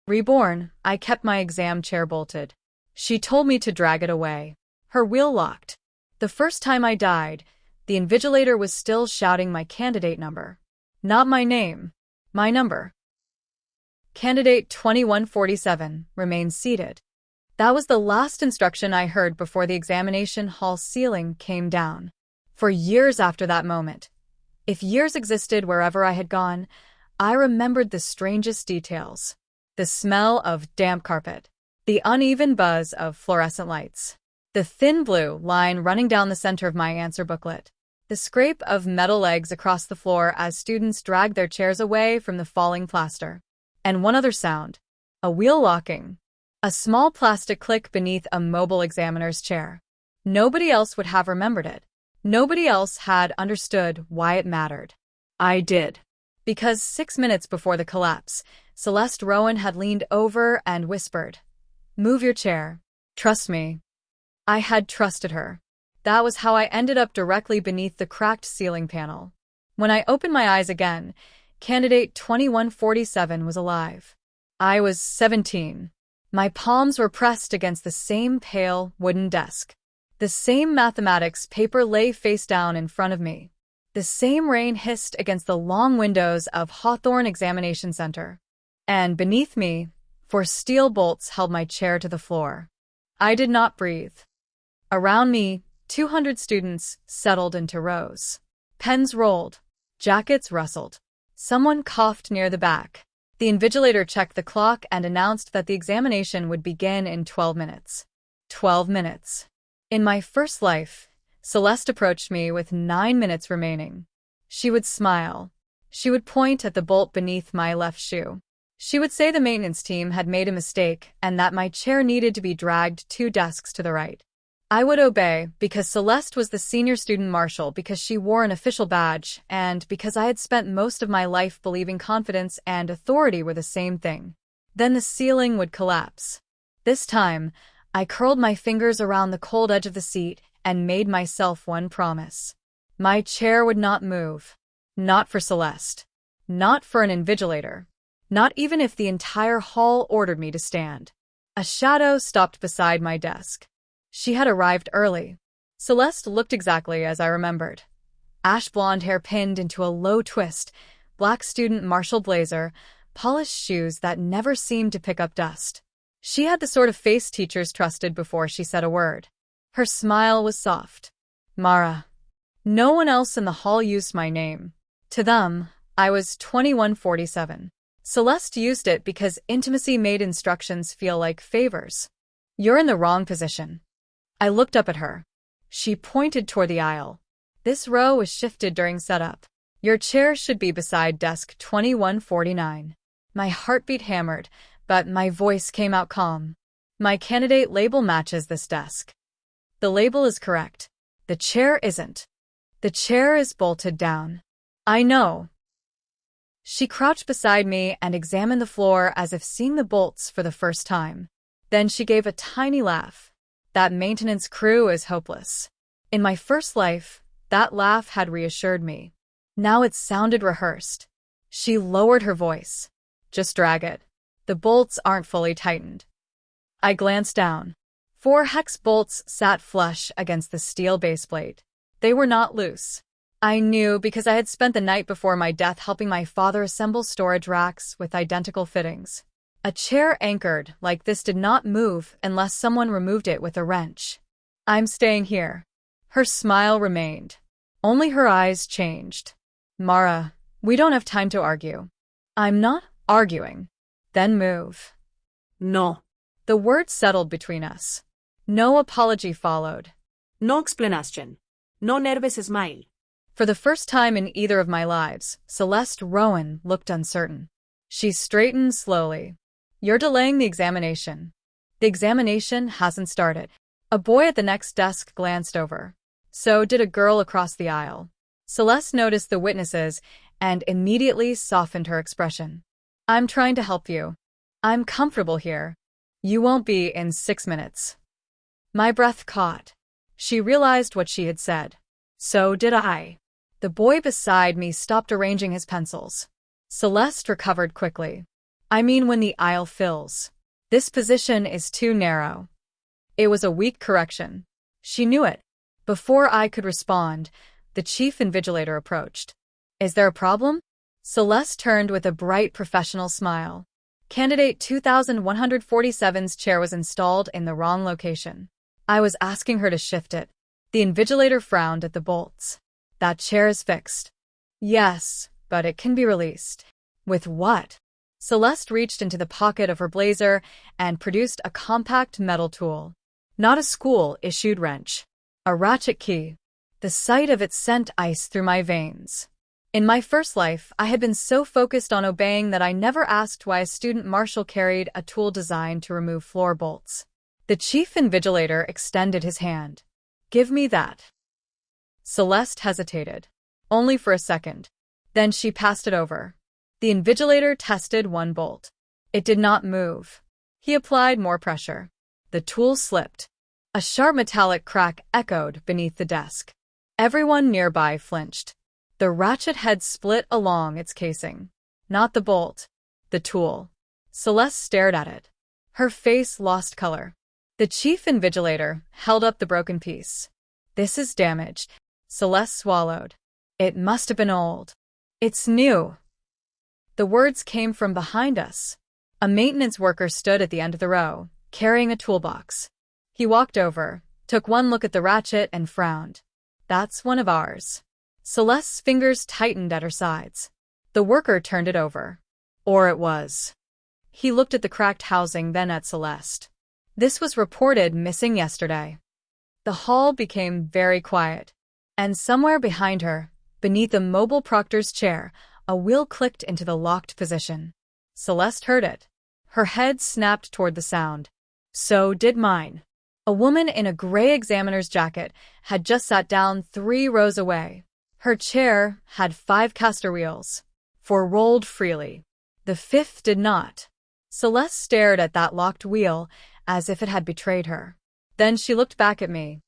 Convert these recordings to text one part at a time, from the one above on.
Reborn, I kept my exam chair bolted. She told me to drag it away. Her wheel locked. The first time I died, the invigilator was still shouting my candidate number. Not my name. My number. Candidate 2147 remained seated. That was the last instruction I heard before the examination hall ceiling came down. For years after that moment, if years existed wherever I had gone, I remembered the strangest details. The smell of damp carpet, the uneven buzz of fluorescent lights, the thin blue line running down the center of my answer booklet, the scrape of metal legs across the floor as students dragged their chairs away from the falling plaster. And one other sound, a wheel locking, a small plastic click beneath a mobile examiner's chair. Nobody else would have remembered it. Nobody else had understood why it mattered. I did. Because 6 minutes before the collapse, Celeste Rowan had leaned over and whispered, "Move your chair. Trust me." I had trusted her. That was how I ended up directly beneath the cracked ceiling panel. When I opened my eyes again, candidate 2147 was alive. I was 17. My palms were pressed against the same pale wooden desk. The same mathematics paper lay face down in front of me. The same rain hissed against the long windows of Hawthorne Examination Center. And beneath me, 4 steel bolts held my chair to the floor. I did not breathe. Around me, 200 students settled into rows. Pens rolled. Jackets rustled. Someone coughed near the back. The invigilator checked the clock and announced that the examination would begin in 12 minutes. 12 minutes. In my first life, Celeste approached me with 9 minutes remaining. She would smile. She would point at the bolt beneath my left shoe. She would say the maintenance team had made a mistake and that my chair needed to be dragged 2 desks to the right. I would obey because Celeste was the senior student marshal, because she wore an official badge, and because I had spent most of my life believing confidence and authority were the same thing. Then the ceiling would collapse. This time, I curled my fingers around the cold edge of the seat and made myself one promise. My chair would not move. Not for Celeste. Not for an invigilator. Not even if the entire hall ordered me to stand. A shadow stopped beside my desk. She had arrived early. Celeste looked exactly as I remembered. Ash blonde hair pinned into a low twist, black student marshal blazer, polished shoes that never seemed to pick up dust. She had the sort of face teachers trusted before she said a word. Her smile was soft. Mara. No one else in the hall used my name. To them, I was 2147. Celeste used it because intimacy made instructions feel like favors. You're in the wrong position. I looked up at her. She pointed toward the aisle. This row was shifted during setup. Your chair should be beside desk 2149. My heartbeat hammered, but my voice came out calm. My candidate label matches this desk. The label is correct. The chair isn't. The chair is bolted down. I know. She crouched beside me and examined the floor as if seeing the bolts for the first time. Then she gave a tiny laugh. That maintenance crew is hopeless. In my first life, that laugh had reassured me. Now it sounded rehearsed. She lowered her voice. Just drag it. The bolts aren't fully tightened. I glanced down. 4 hex bolts sat flush against the steel base plate. They were not loose. I knew because I had spent the night before my death helping my father assemble storage racks with identical fittings. A chair anchored like this did not move unless someone removed it with a wrench. I'm staying here. Her smile remained. Only her eyes changed. Mara, we don't have time to argue. I'm not arguing. Then move. No. The words settled between us. No apology followed. No explanation. No nervous smile. For the first time in either of my lives, Celeste Rowan looked uncertain. She straightened slowly. You're delaying the examination. The examination hasn't started. A boy at the next desk glanced over. So did a girl across the aisle. Celeste noticed the witnesses and immediately softened her expression. I'm trying to help you. I'm comfortable here. You won't be in 6 minutes. My breath caught. She realized what she had said. So did I. The boy beside me stopped arranging his pencils. Celeste recovered quickly. I mean when the aisle fills. This position is too narrow. It was a weak correction. She knew it. Before I could respond, the chief invigilator approached. Is there a problem? Celeste turned with a bright professional smile. Candidate 2147's chair was installed in the wrong location. I was asking her to shift it. The invigilator frowned at the bolts. That chair is fixed. Yes, but it can be released. With what? Celeste reached into the pocket of her blazer and produced a compact metal tool. Not a school-issued wrench. A ratchet key. The sight of it sent ice through my veins. In my first life, I had been so focused on obeying that I never asked why a student marshal carried a tool designed to remove floor bolts. The chief invigilator extended his hand. Give me that. Celeste hesitated. Only for a second. Then she passed it over. The invigilator tested one bolt. It did not move. He applied more pressure. The tool slipped. A sharp metallic crack echoed beneath the desk. Everyone nearby flinched. The ratchet head split along its casing. Not the bolt. The tool. Celeste stared at it. Her face lost color. The chief invigilator held up the broken piece. This is damaged. Celeste swallowed. It must have been old. It's new. The words came from behind us. A maintenance worker stood at the end of the row, carrying a toolbox. He walked over, took one look at the ratchet and frowned. That's one of ours. Celeste's fingers tightened at her sides. The worker turned it over. Or it was. He looked at the cracked housing, then at Celeste. This was reported missing yesterday. The hall became very quiet. And somewhere behind her, beneath a mobile proctor's chair, a wheel clicked into the locked position. Celeste heard it. Her head snapped toward the sound. So did mine. A woman in a gray examiner's jacket had just sat down 3 rows away. Her chair had 5 caster wheels. 4 rolled freely. The 5th did not. Celeste stared at that locked wheel as if it had betrayed her. Then she looked back at me.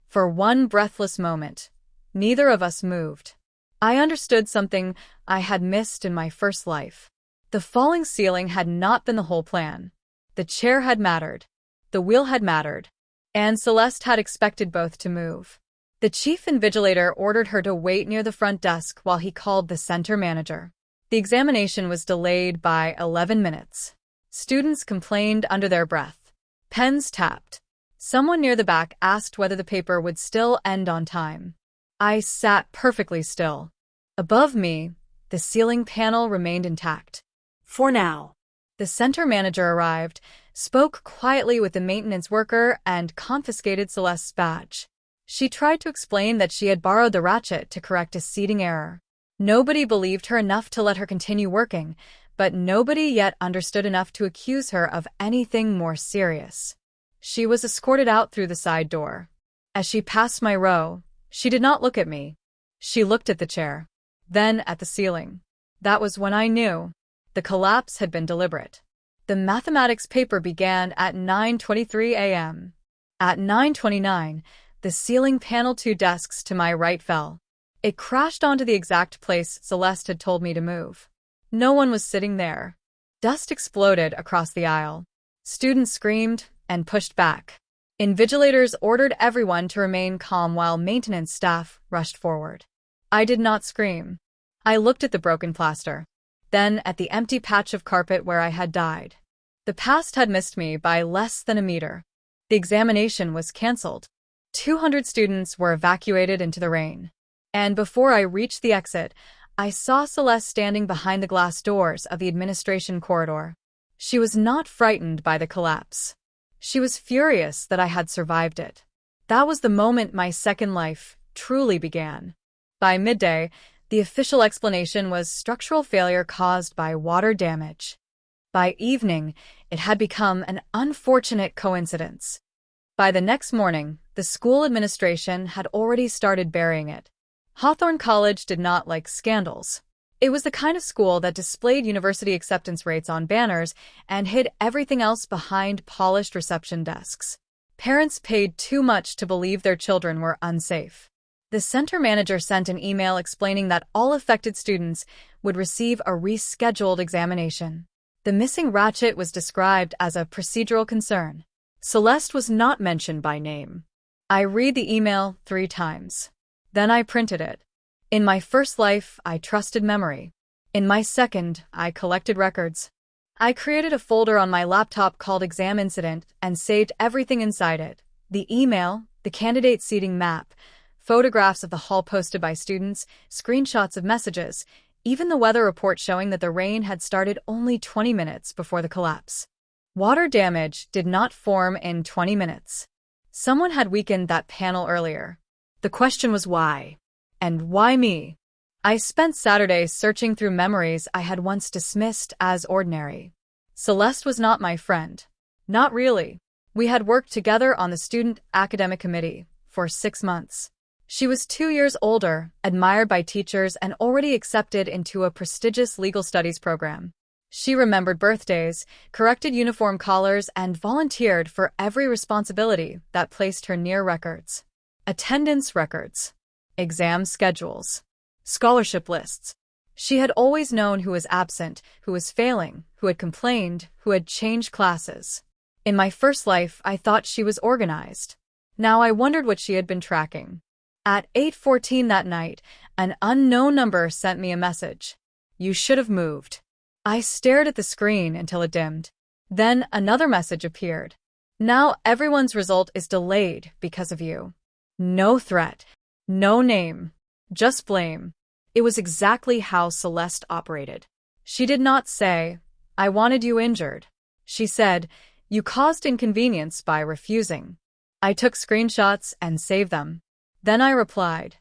For one breathless moment, neither of us moved. I understood something I had missed in my first life. The falling ceiling had not been the whole plan. The chair had mattered. The wheel had mattered. And Celeste had expected both to move. The chief invigilator ordered her to wait near the front desk while he called the center manager. The examination was delayed by 11 minutes. Students complained under their breath. Pens tapped. Someone near the back asked whether the paper would still end on time. I sat perfectly still. Above me, the ceiling panel remained intact. For now. The center manager arrived, spoke quietly with the maintenance worker, and confiscated Celeste's badge. She tried to explain that she had borrowed the ratchet to correct a seating error. Nobody believed her enough to let her continue working, but nobody yet understood enough to accuse her of anything more serious. She was escorted out through the side door. As she passed my row, she did not look at me. She looked at the chair, then at the ceiling. That was when I knew. The collapse had been deliberate. The mathematics paper began at 9:23 a.m. At 9:29, the ceiling panel 2 desks to my right fell. It crashed onto the exact place Celeste had told me to move. No one was sitting there. Dust exploded across the aisle. Students screamed and pushed back. Invigilators ordered everyone to remain calm while maintenance staff rushed forward. I did not scream. I looked at the broken plaster, then at the empty patch of carpet where I had died. The past had missed me by less than a meter. The examination was canceled. 200 students were evacuated into the rain. And before I reached the exit, I saw Celeste standing behind the glass doors of the administration corridor. She was not frightened by the collapse. She was furious that I had survived it. That was the moment my second life truly began. By midday, the official explanation was structural failure caused by water damage. By evening, it had become an unfortunate coincidence. By the next morning, the school administration had already started burying it. Hawthorne College did not like scandals. It was the kind of school that displayed university acceptance rates on banners and hid everything else behind polished reception desks. Parents paid too much to believe their children were unsafe. The center manager sent an email explaining that all affected students would receive a rescheduled examination. The missing ratchet was described as a procedural concern. Celeste was not mentioned by name. I read the email 3 times. Then I printed it. In my first life, I trusted memory. In my second, I collected records. I created a folder on my laptop called Exam Incident and saved everything inside it. The email, the candidate seating map, photographs of the hall posted by students, screenshots of messages, even the weather report showing that the rain had started only 20 minutes before the collapse. Water damage did not form in 20 minutes. Someone had weakened that panel earlier. The question was why? And why me? I spent Saturdays searching through memories I had once dismissed as ordinary. Celeste was not my friend. Not really. We had worked together on the student academic committee for 6 months. She was 2 years older, admired by teachers, and already accepted into a prestigious legal studies program. She remembered birthdays, corrected uniform collars, and volunteered for every responsibility that placed her near records. Attendance records, exam schedules, scholarship lists. She had always known who was absent, who was failing, who had complained, who had changed classes. In my first life, I thought she was organized. Now I wondered what she had been tracking. At 8:14 that night, an unknown number sent me a message. You should have moved. I stared at the screen until it dimmed. Then another message appeared. Now everyone's result is delayed because of you. No threat. No name. Just blame. It was exactly how Celeste operated. She did not say, I wanted you injured. She said, you caused inconvenience by refusing. I took screenshots and saved them. Then I replied,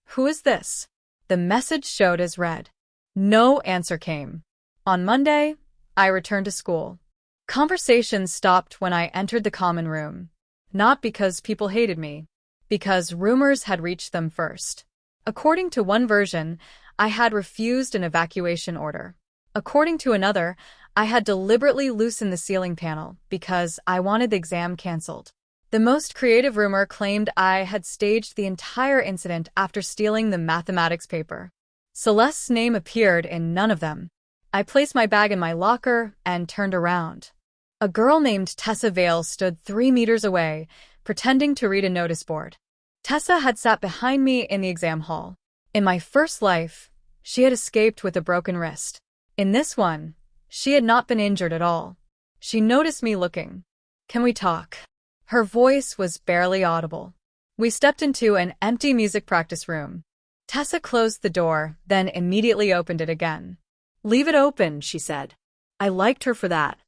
who is this? The message showed as read. No answer came. On Monday, I returned to school. Conversations stopped when I entered the common room. Not because people hated me, because rumors had reached them first. According to one version, I had refused an evacuation order. According to another, I had deliberately loosened the ceiling panel because I wanted the exam canceled. The most creative rumor claimed I had staged the entire incident after stealing the mathematics paper. Celeste's name appeared in none of them. I placed my bag in my locker and turned around. A girl named Tessa Vale stood 3 meters away, pretending to read a notice board. Tessa had sat behind me in the exam hall. In my first life, she had escaped with a broken wrist. In this one, she had not been injured at all. She noticed me looking. Can we talk? Her voice was barely audible. We stepped into an empty music practice room. Tessa closed the door, then immediately opened it again. Leave it open, she said. I liked her for that.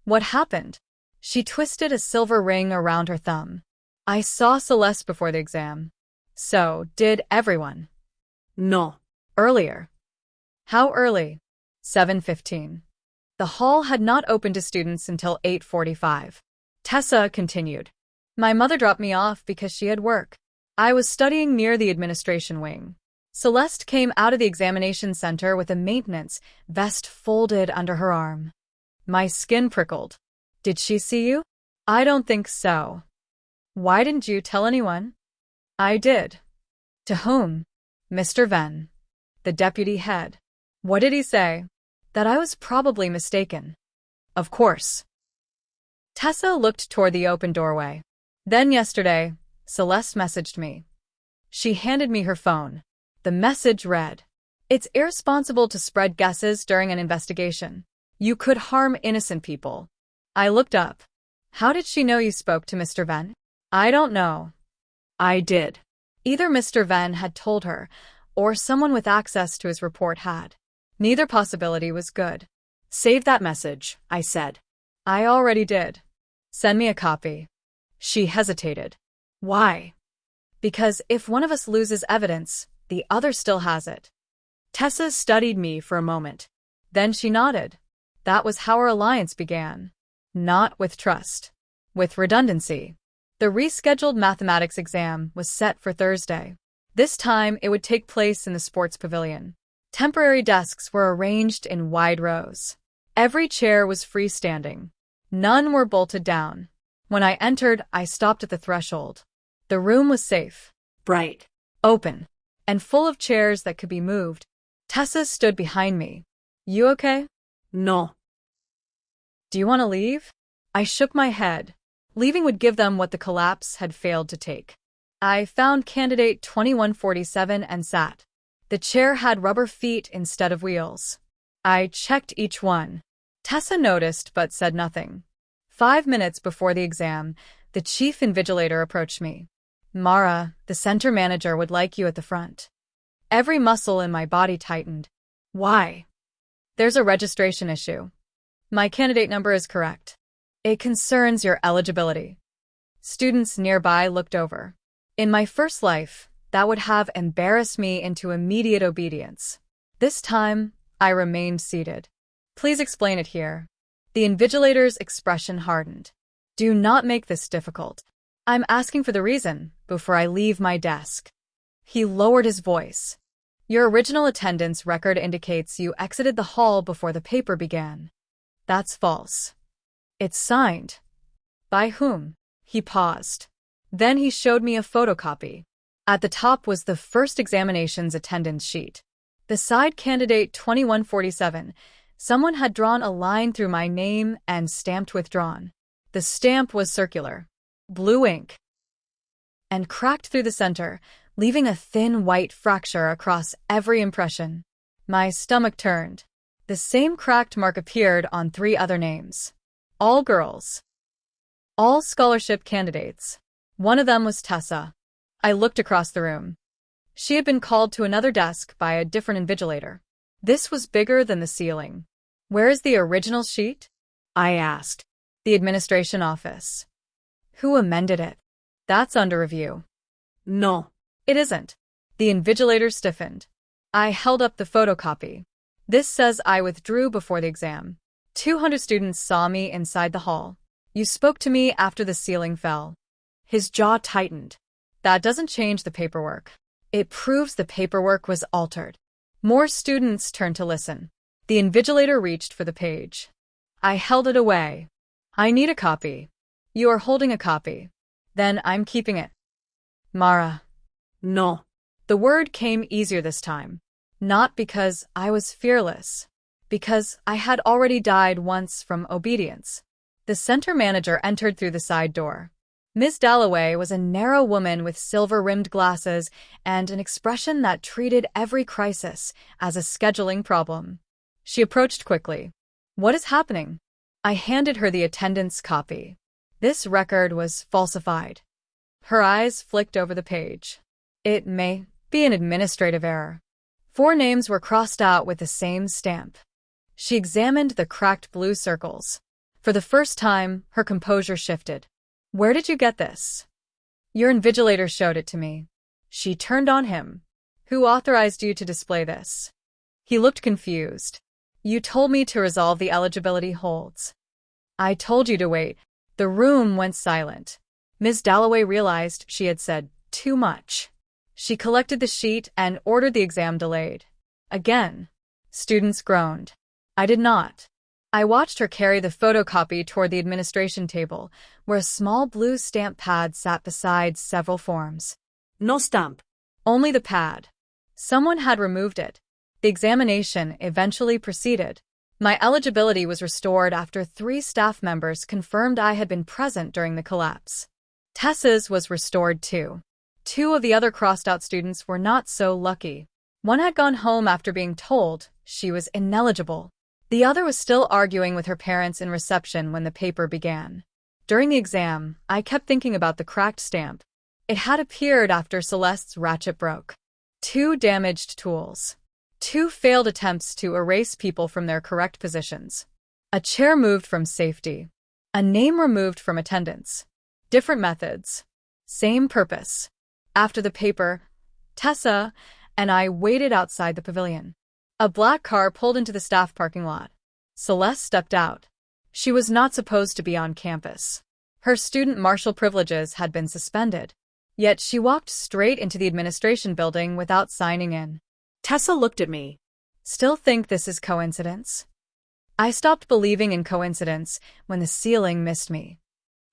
What happened? She twisted a silver ring around her thumb. I saw Celeste before the exam. So did everyone. No. Earlier. How early? 7:15. The hall had not opened to students until 8:45. Tessa continued. My mother dropped me off because she had work. I was studying near the administration wing. Celeste came out of the examination center with a maintenance vest folded under her arm. My skin prickled. Did she see you? I don't think so. Why didn't you tell anyone? I did. To whom? Mr. Venn, the deputy head. What did he say? That I was probably mistaken. Of course. Tessa looked toward the open doorway. Then yesterday, Celeste messaged me. She handed me her phone. The message read, it's irresponsible to spread guesses during an investigation. You could harm innocent people. I looked up. How did she know you spoke to Mr. Venn? I don't know. I did. Either Mr. Venn had told her, or someone with access to his report had. Neither possibility was good. Save that message, I said. I already did. Send me a copy. She hesitated. Why? Because if one of us loses evidence, the other still has it. Tessa studied me for a moment. Then she nodded. That was how our alliance began. Not with trust. With redundancy. The rescheduled mathematics exam was set for Thursday. This time it would take place in the sports pavilion. Temporary desks were arranged in wide rows. Every chair was freestanding. None were bolted down. When I entered, I stopped at the threshold. The room was safe, bright, open, and full of chairs that could be moved. Tessa stood behind me. You okay? No. Do you want to leave? I shook my head. Leaving would give them what the collapse had failed to take. I found candidate 2147 and sat. The chair had rubber feet instead of wheels. I checked each one. Tessa noticed but said nothing. 5 minutes before the exam, the chief invigilator approached me. Mara, the center manager would like you at the front. Every muscle in my body tightened. Why? There's a registration issue. My candidate number is correct. It concerns your eligibility. Students nearby looked over. In my first life, that would have embarrassed me into immediate obedience. This time, I remained seated. Please explain it here. The invigilator's expression hardened. Do not make this difficult. I'm asking for the reason before I leave my desk. He lowered his voice. Your original attendance record indicates you exited the hall before the paper began. That's false. It's signed. By whom? He paused. Then he showed me a photocopy. At the top was the first examination's attendance sheet. Beside candidate 2147, someone had drawn a line through my name and stamped withdrawn. The stamp was circular, blue ink, and cracked through the center, leaving a thin white fracture across every impression. My stomach turned. The same cracked mark appeared on 3 other names. All girls. All scholarship candidates. One of them was Tessa. I looked across the room. She had been called to another desk by a different invigilator. This was bigger than the ceiling. Where is the original sheet? I asked. The administration office. Who amended it? That's under review. No, it isn't. The invigilator stiffened. I held up the photocopy. This says I withdrew before the exam. 200 students saw me inside the hall. You spoke to me after the ceiling fell. His jaw tightened. That doesn't change the paperwork. It proves the paperwork was altered. More students turned to listen. The invigilator reached for the page. I held it away. I need a copy. You are holding a copy. Then I'm keeping it. Mara. No. The word came easier this time. Not because I was fearless. Because I had already died once from obedience. The center manager entered through the side door. Miss Dalloway was a narrow woman with silver-rimmed glasses and an expression that treated every crisis as a scheduling problem. She approached quickly. What is happening? I handed her the attendance copy. This record was falsified. Her eyes flicked over the page. It may be an administrative error. 4 names were crossed out with the same stamp. She examined the cracked blue circles. For the first time, her composure shifted. Where did you get this? Your invigilator showed it to me. She turned on him. Who authorized you to display this? He looked confused. You told me to resolve the eligibility holds. I told you to wait. The room went silent. Ms. Dalloway realized she had said too much. She collected the sheet and ordered the exam delayed. Again. Students groaned. I did not. I watched her carry the photocopy toward the administration table, where a small blue stamp pad sat beside several forms. No stamp. Only the pad. Someone had removed it. The examination eventually proceeded. My eligibility was restored after 3 staff members confirmed I had been present during the collapse. Tessa's was restored too. 2 of the other crossed-out students were not so lucky. One had gone home after being told she was ineligible. The other was still arguing with her parents in reception when the paper began. During the exam, I kept thinking about the cracked stamp. It had appeared after Celeste's ratchet broke. 2 damaged tools. 2 failed attempts to erase people from their correct positions. A chair moved from safety. A name removed from attendance. Different methods. Same purpose. After the paper, Tessa and I waited outside the pavilion. A black car pulled into the staff parking lot. Celeste stepped out. She was not supposed to be on campus. Her student marshal privileges had been suspended. Yet she walked straight into the administration building without signing in. Tessa looked at me. Still think this is coincidence? I stopped believing in coincidence when the ceiling missed me.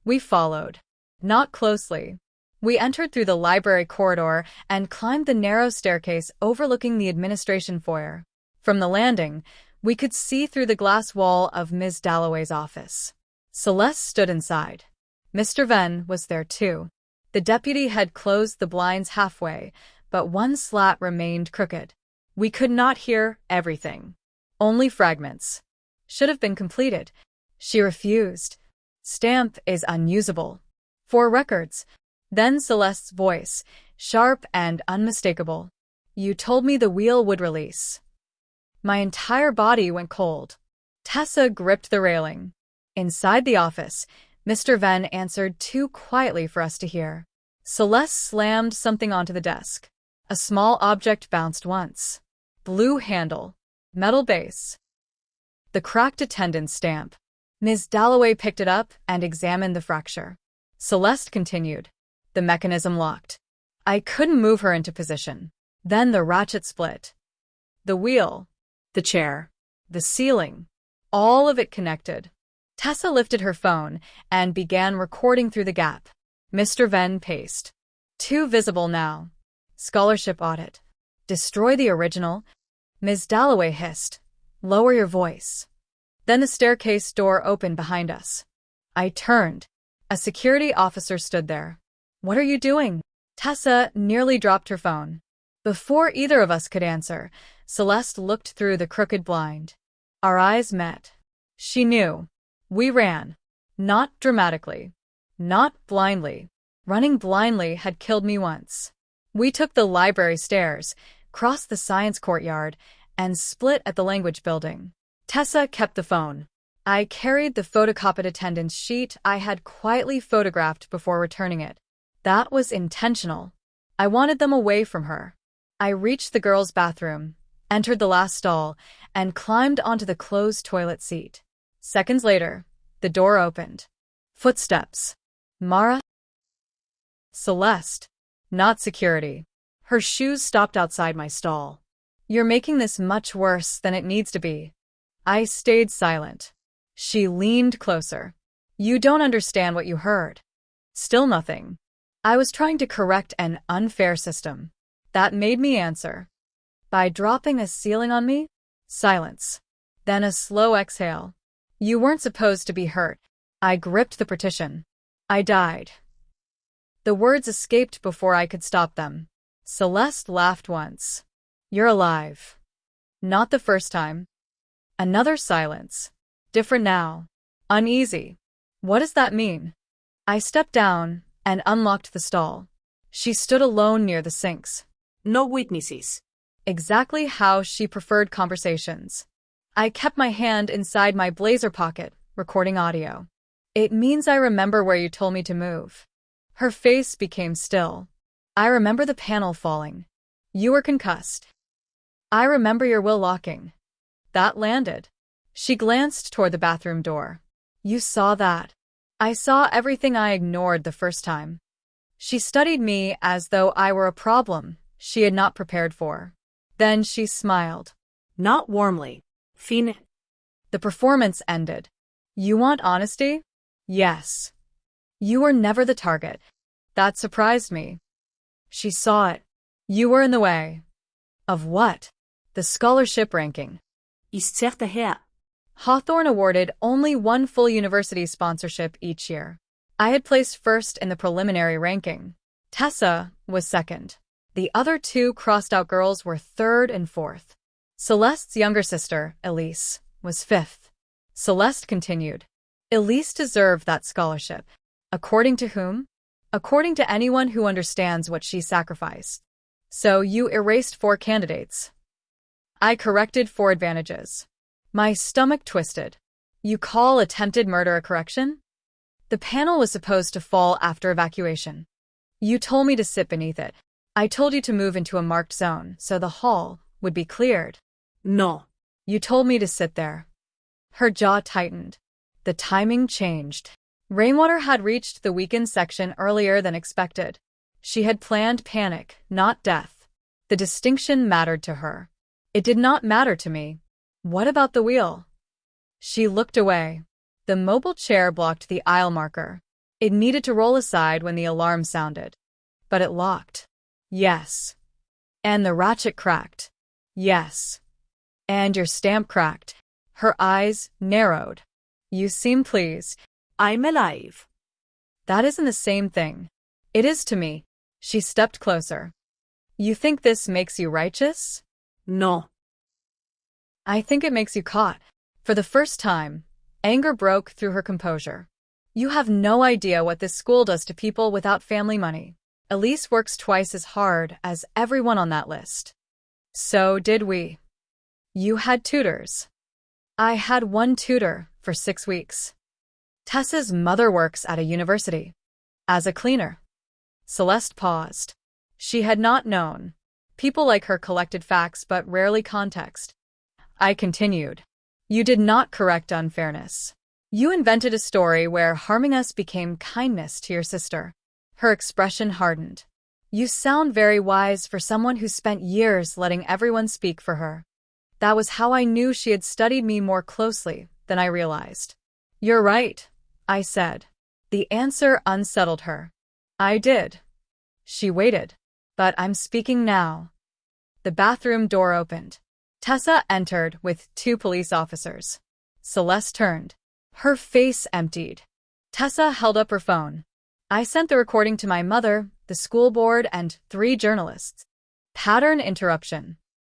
We followed. Not closely. We entered through the library corridor and climbed the narrow staircase overlooking the administration foyer. From the landing, We could see through the glass wall of Ms. Dalloway's office. Celeste stood inside. Mr. Venn was there too. The deputy had closed the blinds halfway, but one slat remained crooked. We could not hear everything. Only fragments. Should have been completed. She refused. Stamp is unusable. For records. Then Celeste's voice, sharp and unmistakable. You told me the wheel would release. My entire body went cold. Tessa gripped the railing. Inside the office, Mr. Venn answered too quietly for us to hear. Celeste slammed something onto the desk. A small object bounced once. Blue handle. Metal base. The cracked attendance stamp. Ms. Dalloway picked it up and examined the fracture. Celeste continued. The mechanism locked. I couldn't move her into position. Then the ratchet split. The wheel. The chair. The ceiling. All of it connected. Tessa lifted her phone and began recording through the gap. Mr. Venn paced. Too visible now. Scholarship audit. Destroy the original. Ms. Dalloway hissed. Lower your voice. Then the staircase door opened behind us. I turned. A security officer stood there. What are you doing? Tessa nearly dropped her phone. Before either of us could answer, Celeste looked through the crooked blind. Our eyes met. She knew. We ran. Not dramatically. Not blindly. Running blindly had killed me once. We took the library stairs, crossed the science courtyard, and split at the language building. Tessa kept the phone. I carried the photocopied attendance sheet I had quietly photographed before returning it. That was intentional. I wanted them away from her. I reached the girls' bathroom, entered the last stall, and climbed onto the closed toilet seat. Seconds later, the door opened. Footsteps. Mara? Celeste. Not security. Her shoes stopped outside my stall. You're making this much worse than it needs to be. I stayed silent. She leaned closer. You don't understand what you heard. Still nothing. I was trying to correct an unfair system. That made me answer. By dropping a ceiling on me? Silence. Then a slow exhale. You weren't supposed to be hurt. I gripped the partition. I died. The words escaped before I could stop them. Celeste laughed once. You're alive. Not the first time. Another silence. Different now. Uneasy. What does that mean? I stepped down and unlocked the stall. She stood alone near the sinks. No witnesses. Exactly how she preferred conversations. I kept my hand inside my blazer pocket, recording audio. It means I remember where you told me to move. Her face became still. I remember the panel falling. You were concussed. I remember your will locking. That landed. She glanced toward the bathroom door. You saw that. I saw everything I ignored the first time. She studied me as though I were a problem she had not prepared for. Then she smiled. Not warmly. Fine. The performance ended. You want honesty? Yes. You were never the target. That surprised me. She saw it. You were in the way. Of what? The scholarship ranking. Ist certa her. Hawthorne awarded only one full university sponsorship each year. I had placed first in the preliminary ranking. Tessa was second. The other two crossed-out girls were third and fourth. Celeste's younger sister, Elise, was fifth. Celeste continued. Elise deserved that scholarship. According to whom? According to anyone who understands what she sacrificed. So you erased 4 candidates. I corrected 4 advantages. My stomach twisted. You call attempted murder a correction? The panel was supposed to fall after evacuation. You told me to sit beneath it. I told you to move into a marked zone so the hall would be cleared. No. You told me to sit there. Her jaw tightened. The timing changed. Rainwater had reached the weakened section earlier than expected. She had planned panic, not death. The distinction mattered to her. It did not matter to me. What about the wheel? She looked away. The mobile chair blocked the aisle marker. It needed to roll aside when the alarm sounded. But it locked. Yes. And the ratchet cracked. Yes. And your stamp cracked. Her eyes narrowed. You seem pleased. I'm alive. That isn't the same thing. It is to me. She stepped closer. You think this makes you righteous? No. I think it makes you caught. For the first time, anger broke through her composure. You have no idea what this school does to people without family money. Elise works twice as hard as everyone on that list. So did we. You had tutors. I had one tutor for 6 weeks. Tessa's mother works at a university. As a cleaner. Celeste paused. She had not known. People like her collected facts but rarely context. I continued. You did not correct unfairness. You invented a story where harming us became kindness to your sister. Her expression hardened. You sound very wise for someone who spent years letting everyone speak for her. That was how I knew she had studied me more closely than I realized. You're right, I said. The answer unsettled her. I did. She waited. But I'm speaking now. The bathroom door opened. Tessa entered with 2 police officers. Celeste turned. Her face emptied. Tessa held up her phone. I sent the recording to my mother, the school board, and 3 journalists. Pattern interruption.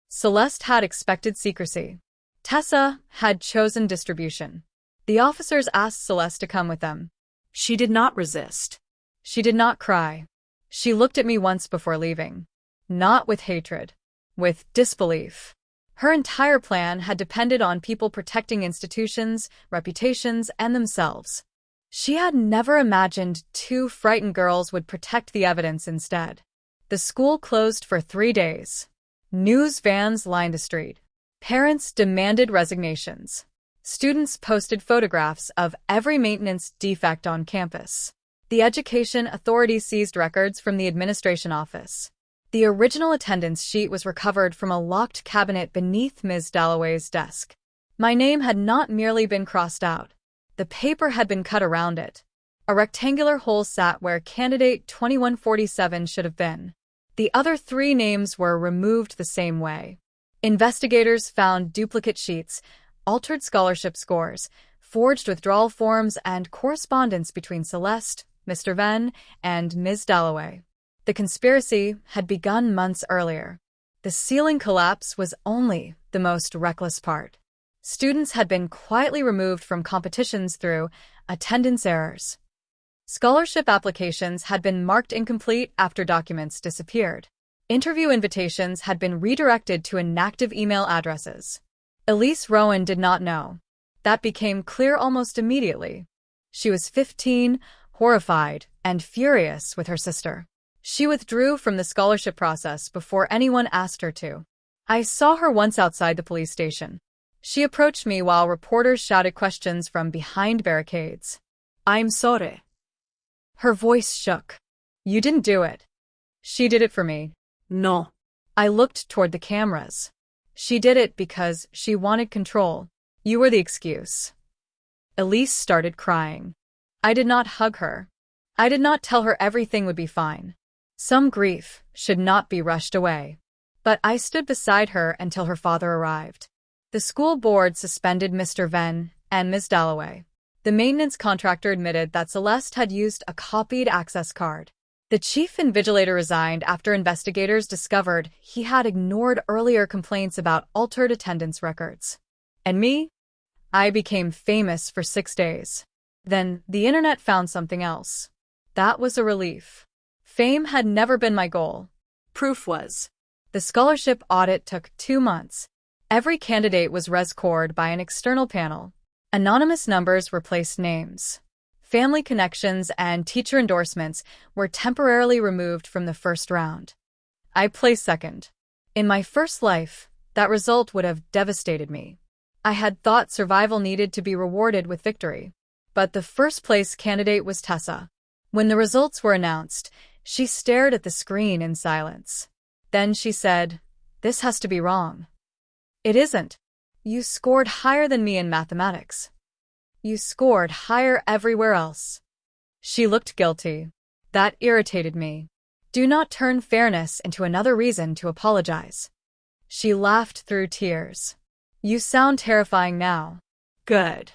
Celeste had expected secrecy. Tessa had chosen distribution. The officers asked Celeste to come with them. She did not resist. She did not cry. She looked at me once before leaving. Not with hatred. With disbelief. Her entire plan had depended on people protecting institutions, reputations, and themselves. She had never imagined 2 frightened girls would protect the evidence instead. The school closed for 3 days. News vans lined the street. Parents demanded resignations. Students posted photographs of every maintenance defect on campus. The education authorities seized records from the administration office. The original attendance sheet was recovered from a locked cabinet beneath Ms. Dalloway's desk. My name had not merely been crossed out. The paper had been cut around it. A rectangular hole sat where candidate 2147 should have been. The other 3 names were removed the same way. Investigators found duplicate sheets, altered scholarship scores, forged withdrawal forms, and correspondence between Celeste, Mr. Venn, and Ms. Dalloway. The conspiracy had begun months earlier. The ceiling collapse was only the most reckless part. Students had been quietly removed from competitions through attendance errors. Scholarship applications had been marked incomplete after documents disappeared. Interview invitations had been redirected to inactive email addresses. Elise Rowan did not know. That became clear almost immediately. She was 15, horrified, and furious with her sister. She withdrew from the scholarship process before anyone asked her to. I saw her once outside the police station. She approached me while reporters shouted questions from behind barricades. I'm sorry. Her voice shook. You didn't do it. She did it for me. No. I looked toward the cameras. She did it because she wanted control. You were the excuse. Elise started crying. I did not hug her. I did not tell her everything would be fine. Some grief should not be rushed away. But I stood beside her until her father arrived. The school board suspended Mr. Venn and Ms. Dalloway. The maintenance contractor admitted that Celeste had used a copied access card. The chief invigilator resigned after investigators discovered he had ignored earlier complaints about altered attendance records. And me? I became famous for 6 days. Then the internet found something else. That was a relief. Fame had never been my goal. Proof was. The scholarship audit took 2 months. Every candidate was res-cored by an external panel. Anonymous numbers replaced names. Family connections and teacher endorsements were temporarily removed from the first round. I placed second. In my first life, that result would have devastated me. I had thought survival needed to be rewarded with victory. But the first-place candidate was Tessa. When the results were announced, she stared at the screen in silence. Then she said, "This has to be wrong." "It isn't. You scored higher than me in mathematics. You scored higher everywhere else." She looked guilty. That irritated me. Do not turn fairness into another reason to apologize. She laughed through tears. You sound terrifying now. Good.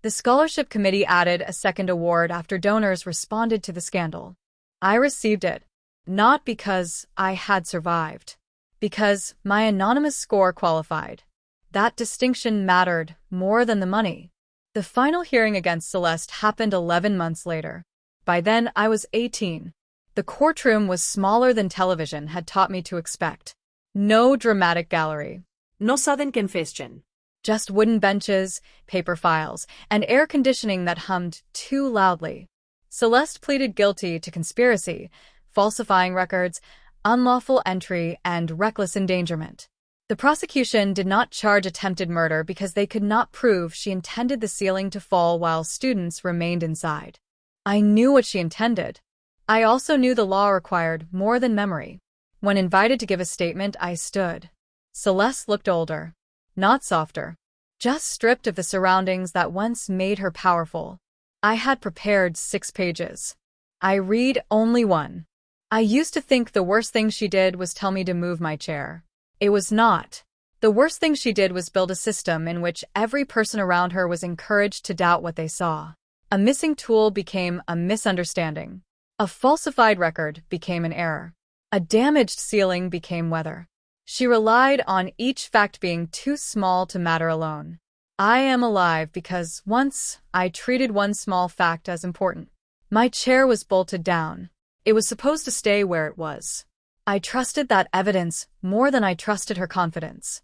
The scholarship committee added a second award after donors responded to the scandal. I received it, not because I had survived, because my anonymous score qualified. That distinction mattered more than the money. The final hearing against Celeste happened 11 months later. By then, I was 18. The courtroom was smaller than television had taught me to expect. No dramatic gallery. No sudden confession. Just wooden benches, paper files, and air conditioning that hummed too loudly. Celeste pleaded guilty to conspiracy, falsifying records, unlawful entry, and reckless endangerment. The prosecution did not charge attempted murder because they could not prove she intended the ceiling to fall while students remained inside. I knew what she intended. I also knew the law required more than memory. When invited to give a statement, I stood. Celeste looked older, not softer, just stripped of the surroundings that once made her powerful. I had prepared 6 pages. I read only 1. I used to think the worst thing she did was tell me to move my chair. It was not. The worst thing she did was build a system in which every person around her was encouraged to doubt what they saw. A missing tool became a misunderstanding. A falsified record became an error. A damaged ceiling became weather. She relied on each fact being too small to matter alone. I am alive because once I treated one small fact as important. My chair was bolted down. It was supposed to stay where it was. I trusted that evidence more than I trusted her confidence.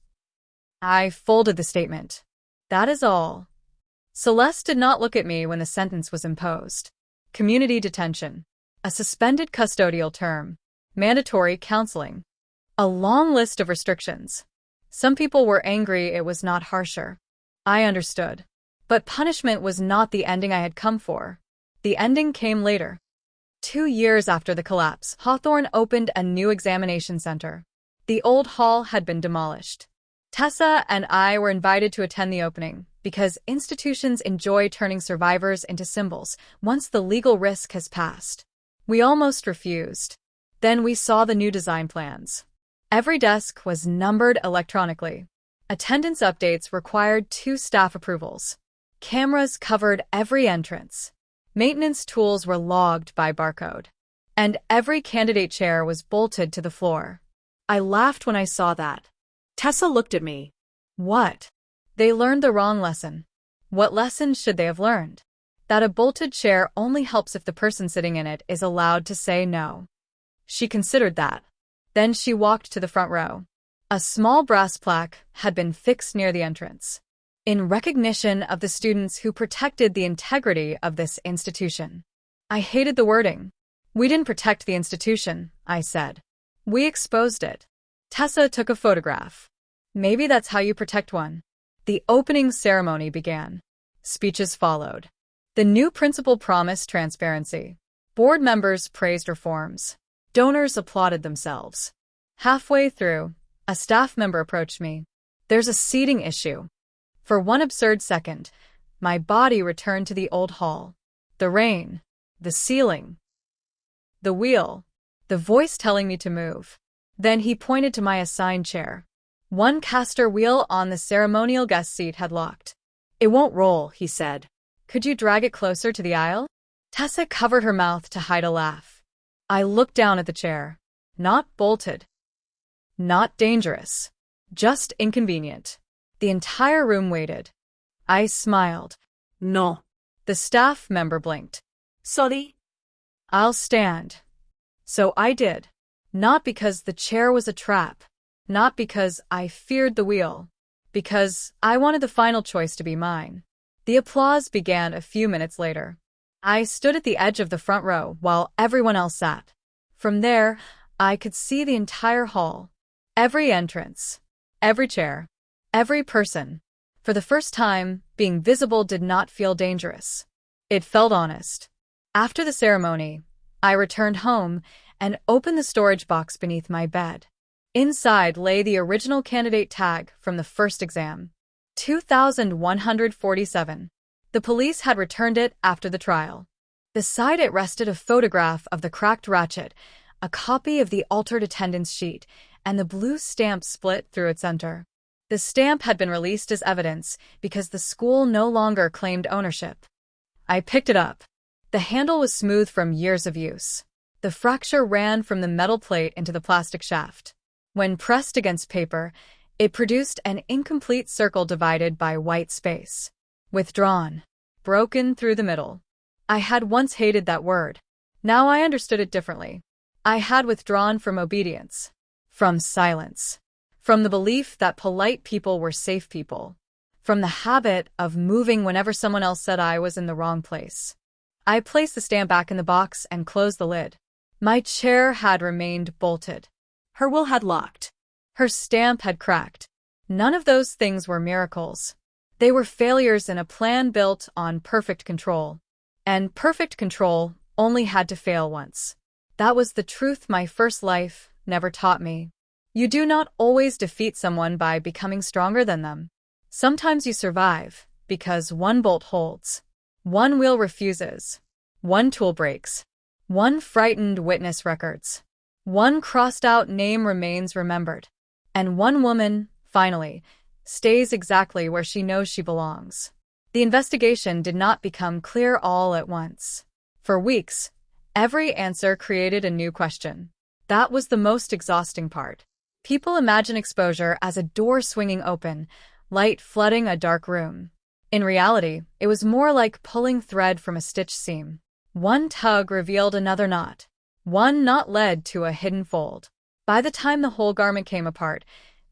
I folded the statement. That is all. Celeste did not look at me when the sentence was imposed. Community detention. A suspended custodial term. Mandatory counseling. A long list of restrictions. Some people were angry it was not harsher. I understood. But punishment was not the ending I had come for. The ending came later. 2 years after the collapse, Hawthorne opened a new examination center. The old hall had been demolished. Tessa and I were invited to attend the opening, because institutions enjoy turning survivors into symbols once the legal risk has passed. We almost refused. Then we saw the new design plans. Every desk was numbered electronically. Attendance updates required 2 staff approvals. Cameras covered every entrance. Maintenance tools were logged by barcode. And every candidate chair was bolted to the floor. I laughed when I saw that. Tessa looked at me. What? They learned the wrong lesson. What lesson should they have learned? That a bolted chair only helps if the person sitting in it is allowed to say no. She considered that. Then she walked to the front row. A small brass plaque had been fixed near the entrance, in recognition of the students who protected the integrity of this institution. I hated the wording. We didn't protect the institution, I said. We exposed it. Tessa took a photograph. Maybe that's how you protect one. The opening ceremony began. Speeches followed. The new principal promised transparency. Board members praised reforms. Donors applauded themselves. Halfway through, a staff member approached me. There's a seating issue. For one absurd second, my body returned to the old hall. The rain, the ceiling, the wheel, the voice telling me to move. Then he pointed to my assigned chair. One caster wheel on the ceremonial guest seat had locked. It won't roll, he said. Could you drag it closer to the aisle? Tessa covered her mouth to hide a laugh. I looked down at the chair. Not bolted. Not dangerous. Just inconvenient. The entire room waited. I smiled. No. The staff member blinked. Sorry. I'll stand. So I did. Not because the chair was a trap. Not because I feared the wheel. Because I wanted the final choice to be mine. The applause began a few minutes later. I stood at the edge of the front row while everyone else sat. From there, I could see the entire hall. Every entrance. Every chair. Every person. For the first time, being visible did not feel dangerous. It felt honest. After the ceremony, I returned home and opened the storage box beneath my bed. Inside lay the original candidate tag from the first exam. 2147. The police had returned it after the trial. Beside it rested a photograph of the cracked ratchet, a copy of the altered attendance sheet, and the blue stamp split through its center. The stamp had been released as evidence because the school no longer claimed ownership. I picked it up. The handle was smooth from years of use. The fracture ran from the metal plate into the plastic shaft. When pressed against paper, it produced an incomplete circle divided by white space. Withdrawn. Broken through the middle. I had once hated that word. Now I understood it differently. I had withdrawn from obedience. From silence. From the belief that polite people were safe people. From the habit of moving whenever someone else said I was in the wrong place. I placed the stamp back in the box and closed the lid. My chair had remained bolted. Her will had locked. Her stamp had cracked. None of those things were miracles. They were failures in a plan built on perfect control. And perfect control only had to fail once. That was the truth my first life never taught me. You do not always defeat someone by becoming stronger than them. Sometimes you survive because one bolt holds, one wheel refuses, one tool breaks, one frightened witness records, one crossed-out name remains remembered, and one woman, finally, stays exactly where she knows she belongs. The investigation did not become clear all at once. For weeks, every answer created a new question. That was the most exhausting part. People imagine exposure as a door swinging open, light flooding a dark room. In reality, it was more like pulling thread from a stitched seam. One tug revealed another knot. One knot led to a hidden fold. By the time the whole garment came apart,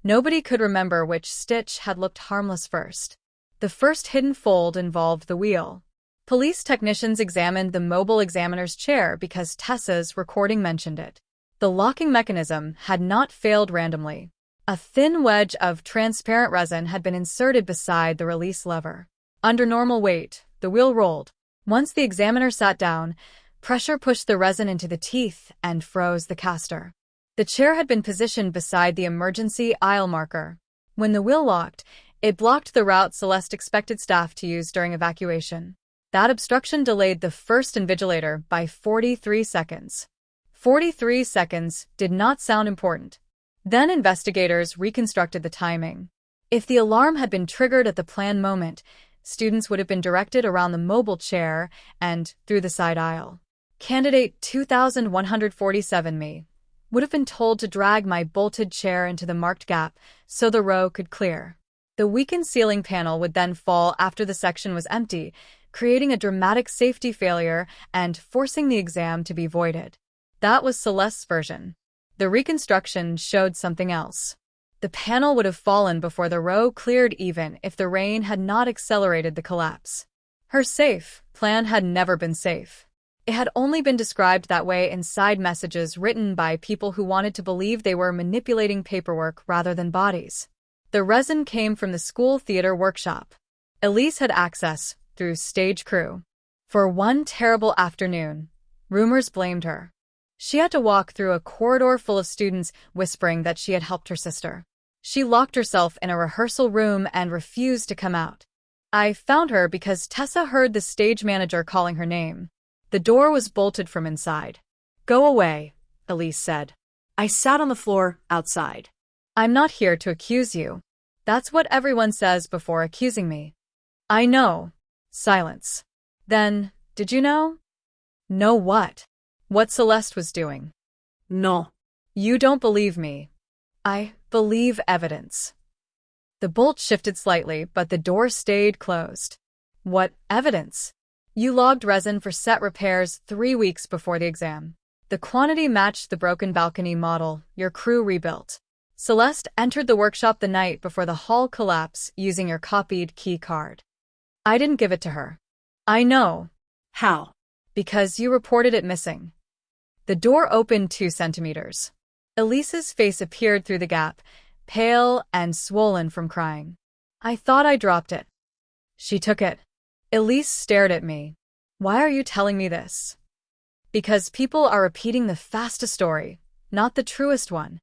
nobody could remember which stitch had looked harmless first. The first hidden fold involved the wheel. Police technicians examined the mobile examiner's chair because Tessa's recording mentioned it. The locking mechanism had not failed randomly. A thin wedge of transparent resin had been inserted beside the release lever. Under normal weight, the wheel rolled. Once the examiner sat down, pressure pushed the resin into the teeth and froze the caster. The chair had been positioned beside the emergency aisle marker. When the wheel locked, it blocked the route Celeste expected staff to use during evacuation. That obstruction delayed the first invigilator by 43 seconds. 43 seconds did not sound important. Then investigators reconstructed the timing. If the alarm had been triggered at the planned moment, students would have been directed around the mobile chair and through the side aisle. Candidate 2147 me would have been told to drag my bolted chair into the marked gap so the row could clear. The weakened ceiling panel would then fall after the section was empty, creating a dramatic safety failure and forcing the exam to be voided. That was Celeste's version. The reconstruction showed something else. The panel would have fallen before the row cleared even if the rain had not accelerated the collapse. Her safe plan had never been safe. It had only been described that way in side messages written by people who wanted to believe they were manipulating paperwork rather than bodies. The resin came from the school theater workshop. Elise had access through stage crew. For one terrible afternoon, rumors blamed her. She had to walk through a corridor full of students whispering that she had helped her sister. She locked herself in a rehearsal room and refused to come out. I found her because Tessa heard the stage manager calling her name. The door was bolted from inside. "Go away," Elise said. I sat on the floor outside. "I'm not here to accuse you. That's what everyone says before accusing me." "I know." Silence. "Then, did you know?" "Know what?" "What Celeste was doing." "No." "You don't believe me." "I believe evidence." The bolt shifted slightly, but the door stayed closed. "What evidence?" "You logged resin for set repairs 3 weeks before the exam. The quantity matched the broken balcony model your crew rebuilt. Celeste entered the workshop the night before the hall collapse using your copied key card. I didn't give it to her." "I know." "How?" "Because you reported it missing." The door opened 2 centimeters. Elise's face appeared through the gap, pale and swollen from crying. "I thought I dropped it." "She took it." Elise stared at me. "Why are you telling me this?" "Because people are repeating the fastest story, not the truest one."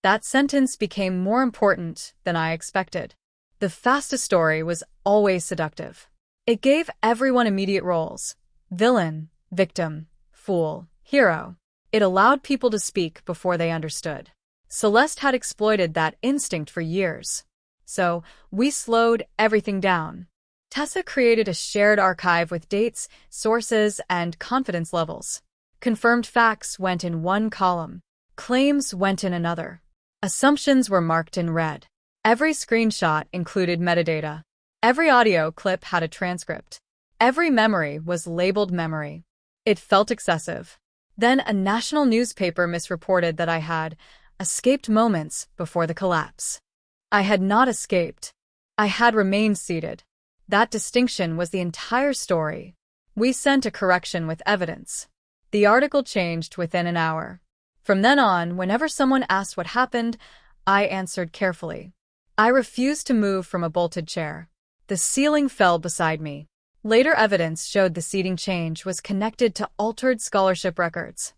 That sentence became more important than I expected. The fastest story was always seductive. It gave everyone immediate roles: villain, victim, fool, hero. It allowed people to speak before they understood. Celeste had exploited that instinct for years. so we slowed everything down. Tessa created a shared archive with dates, sources, and confidence levels. Confirmed facts went in one column. Claims went in another. Assumptions were marked in red. Every screenshot included metadata. Every audio clip had a transcript. Every memory was labeled memory. It felt excessive. Then a national newspaper misreported that I had escaped moments before the collapse. I had not escaped. I had remained seated. That distinction was the entire story. We sent a correction with evidence. The article changed within an hour. From then on, whenever someone asked what happened, I answered carefully. I refused to move from a bolted chair. The ceiling fell beside me. Later evidence showed the seating change was connected to altered scholarship records.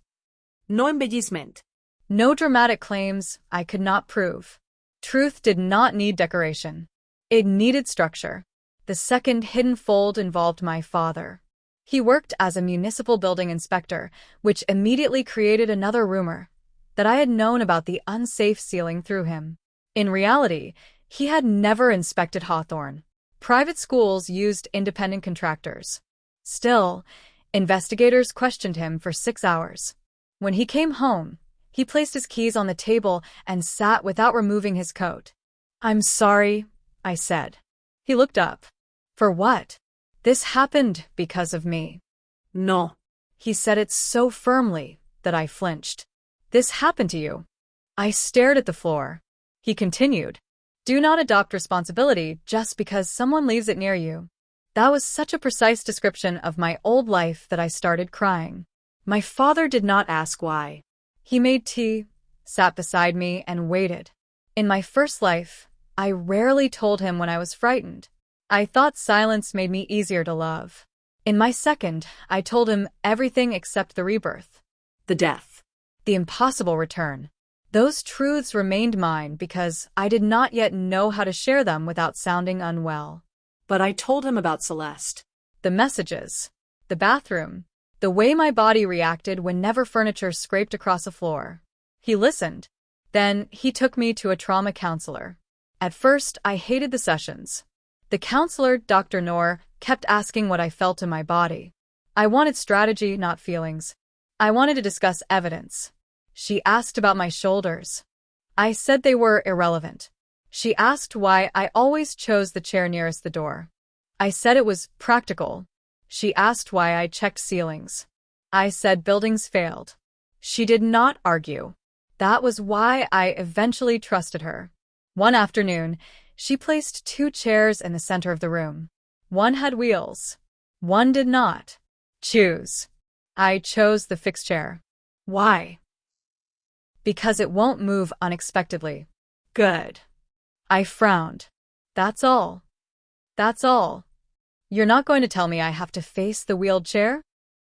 No embellishment. No dramatic claims I could not prove. Truth did not need decoration. It needed structure. The second hidden fold involved my father. He worked as a municipal building inspector, which immediately created another rumor that I had known about the unsafe ceiling through him. In reality, he had never inspected Hawthorne. Private schools used independent contractors. Still, investigators questioned him for 6 hours. When he came home, he placed his keys on the table and sat without removing his coat. "I'm sorry," I said. He looked up. "For what?" "This happened because of me." No. He said it so firmly that I flinched. "This happened to you." I stared at the floor. He continued. "Do not adopt responsibility just because someone leaves it near you." That was such a precise description of my old life that I started crying. My father did not ask why. He made tea, sat beside me, and waited. In my first life, I rarely told him when I was frightened. I thought silence made me easier to love. In my second, I told him everything except the rebirth. The death. The impossible return. Those truths remained mine because I did not yet know how to share them without sounding unwell. But I told him about Celeste. The messages. The bathroom. The way my body reacted whenever furniture scraped across a floor. He listened. Then he took me to a trauma counselor. At first, I hated the sessions. The counselor, Dr. Noor, kept asking what I felt in my body. I wanted strategy, not feelings. I wanted to discuss evidence. She asked about my shoulders. I said they were irrelevant. She asked why I always chose the chair nearest the door. I said it was practical. She asked why I checked ceilings. I said buildings failed. She did not argue. That was why I eventually trusted her. One afternoon, she placed 2 chairs in the center of the room. One had wheels. One did not. Choose. I chose the fixed chair. Why? Because it won't move unexpectedly. Good. I frowned. That's all. That's all. You're not going to tell me I have to face the wheeled chair?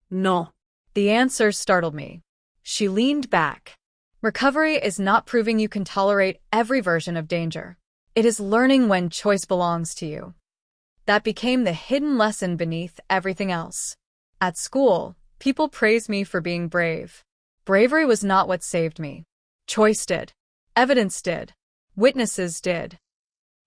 No. The answer startled me. She leaned back. Recovery is not proving you can tolerate every version of danger. It is learning when choice belongs to you. That became the hidden lesson beneath everything else. At school, people praised me for being brave. Bravery was not what saved me. Choice did. Evidence did. Witnesses did.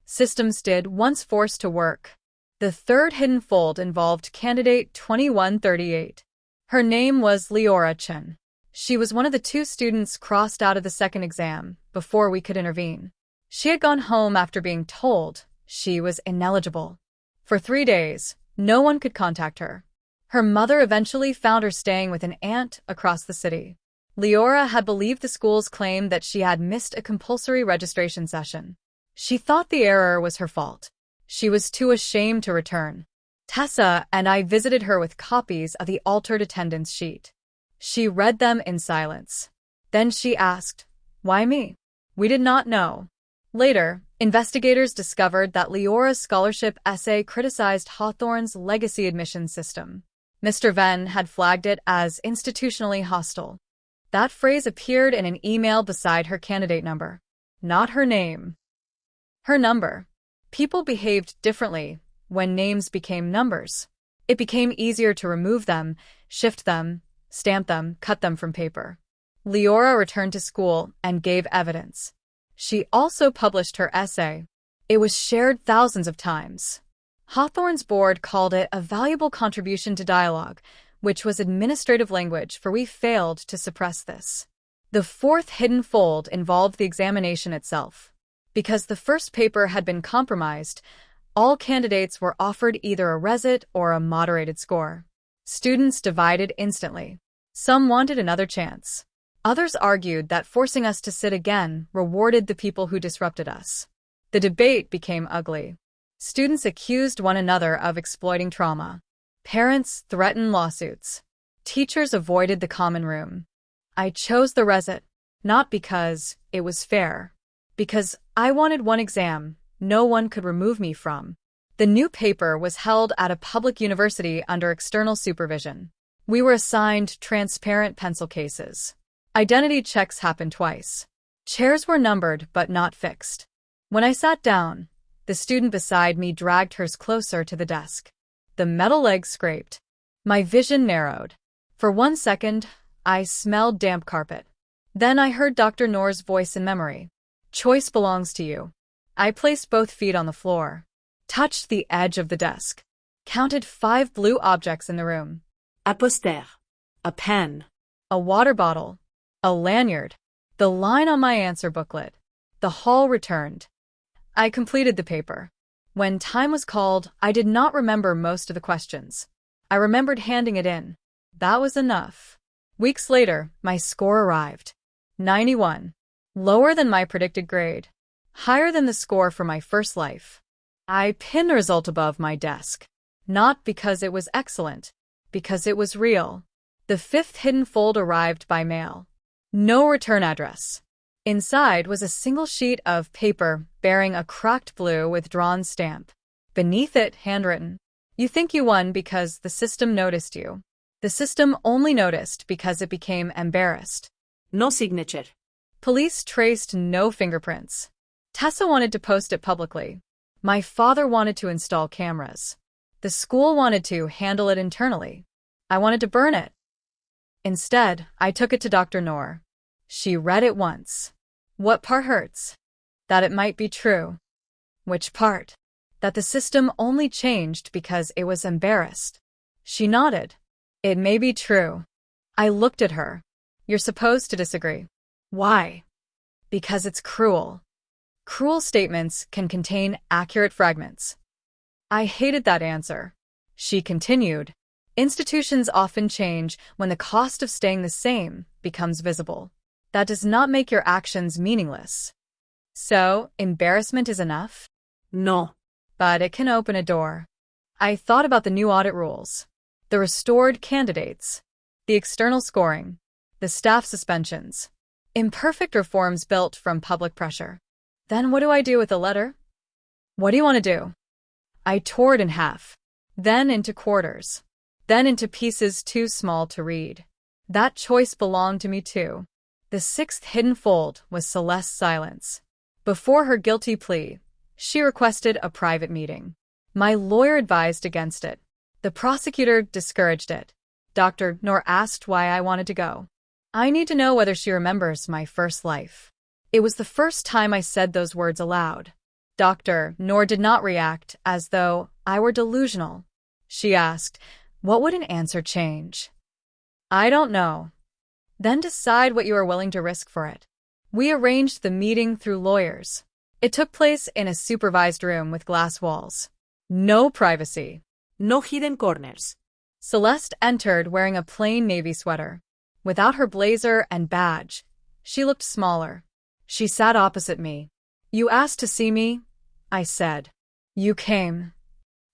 Systems did once forced to work. The third hidden fold involved candidate 2138. Her name was Leora Chen. She was one of the 2 students crossed out of the second exam before we could intervene. She had gone home after being told she was ineligible. For 3 days, no one could contact her. Her mother eventually found her staying with an aunt across the city. Leora had believed the school's claim that she had missed a compulsory registration session. She thought the error was her fault. She was too ashamed to return. Tessa and I visited her with copies of the altered attendance sheet. She read them in silence. Then she asked, "Why me?" We did not know. Later, investigators discovered that Leora's scholarship essay criticized Hawthorne's legacy admission system. Mr. Venn had flagged it as institutionally hostile. That phrase appeared in an email beside her candidate number. Not her name. Her number. People behaved differently when names became numbers. It became easier to remove them, shift them, stamp them, cut them from paper. Leora returned to school and gave evidence. She also published her essay. It was shared thousands of times. Hawthorne's board called it a valuable contribution to dialogue, which was administrative language, for we failed to suppress this. The fourth hidden fold involved the examination itself. Because the first paper had been compromised, all candidates were offered either a resit or a moderated score. Students divided instantly. Some wanted another chance. Others argued that forcing us to sit again rewarded the people who disrupted us. The debate became ugly. Students accused one another of exploiting trauma. Parents threatened lawsuits. Teachers avoided the common room. I chose the resit, not because it was fair, because I wanted one exam no one could remove me from. The new paper was held at a public university under external supervision. We were assigned transparent pencil cases. Identity checks happened twice. Chairs were numbered but not fixed. When I sat down, the student beside me dragged hers closer to the desk. The metal legs scraped. My vision narrowed. For 1 second, I smelled damp carpet. Then I heard Dr. Noor's voice in memory. Choice belongs to you. I placed both feet on the floor, touched the edge of the desk, counted 5 blue objects in the room. A poster. A pen. A water bottle. A lanyard. The line on my answer booklet. The hall returned. I completed the paper. When time was called, I did not remember most of the questions. I remembered handing it in. That was enough. Weeks later, my score arrived. 91. Lower than my predicted grade. Higher than the score for my first life. I pinned the result above my desk. Not because it was excellent, because it was real. The 5th hidden fold arrived by mail. No return address. Inside was a single sheet of paper bearing a cracked blue withdrawn stamp. Beneath it, handwritten. You think you won because the system noticed you. The system only noticed because it became embarrassed. No signature. Police traced no fingerprints. Tessa wanted to post it publicly. My father wanted to install cameras. The school wanted to handle it internally. I wanted to burn it. Instead, I took it to Dr. Noor. She read it once. What part hurts? That it might be true. Which part? That the system only changed because it was embarrassed. She nodded. It may be true. I looked at her. You're supposed to disagree. Why? Because it's cruel. Cruel statements can contain accurate fragments. I hated that answer. She continued. Institutions often change when the cost of staying the same becomes visible. That does not make your actions meaningless. So, embarrassment is enough? No. But it can open a door. I thought about the new audit rules, the restored candidates, the external scoring, the staff suspensions, imperfect reforms built from public pressure. Then what do I do with the letter? What do you want to do? I tore it in half, then into quarters, then into pieces too small to read. That choice belonged to me too. The 6th hidden fold was Celeste's silence. Before her guilty plea, she requested a private meeting. My lawyer advised against it. The prosecutor discouraged it. Dr. Noor asked why I wanted to go. I need to know whether she remembers my first life. It was the first time I said those words aloud. Dr. Noor did not react as though I were delusional. She asked, what would an answer change? I don't know. Then decide what you are willing to risk for it. We arranged the meeting through lawyers. It took place in a supervised room with glass walls. No privacy. No hidden corners. Celeste entered wearing a plain navy sweater. Without her blazer and badge, she looked smaller. She sat opposite me. You asked to see me? I said. You came.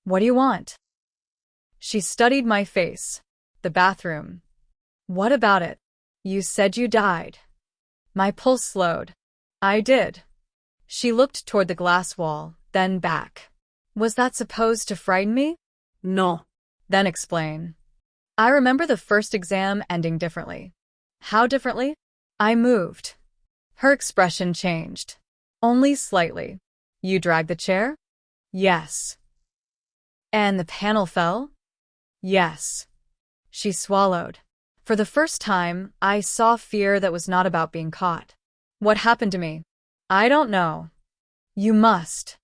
What do you want? She studied my face. The bathroom. What about it? You said you died. My pulse slowed. I did. She looked toward the glass wall, then back. Was that supposed to frighten me? No. Then explain. I remember the first exam ending differently. How differently? I moved. Her expression changed. Only slightly. You dragged the chair? Yes. And the panel fell? Yes. She swallowed. For the first time, I saw fear that was not about being caught. What happened to me? I don't know. You must.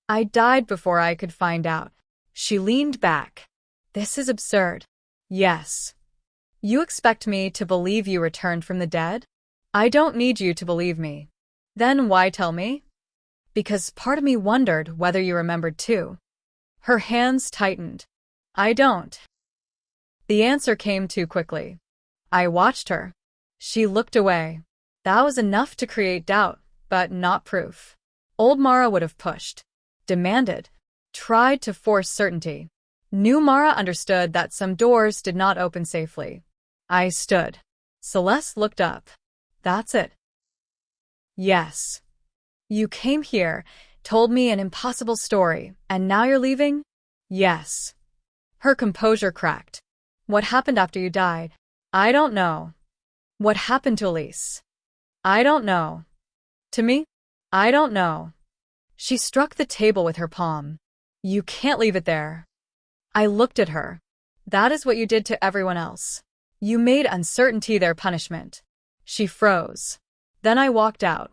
I died before I could find out. She leaned back. This is absurd. Yes. You expect me to believe you returned from the dead? I don't need you to believe me. Then why tell me? Because part of me wondered whether you remembered too. Her hands tightened. I don't. The answer came too quickly. I watched her. She looked away. That was enough to create doubt, but not proof. Old Mara would have pushed, demanded, tried to force certainty. New Mara understood that some doors did not open safely. I stood. Celeste looked up. That's it. Yes. You came here, told me an impossible story, and now you're leaving? Yes. Her composure cracked. What happened after you died? I don't know. What happened to Elise? I don't know. To me? I don't know. She struck the table with her palm. You can't leave it there. I looked at her. That is what you did to everyone else. You made uncertainty their punishment. She froze. Then I walked out.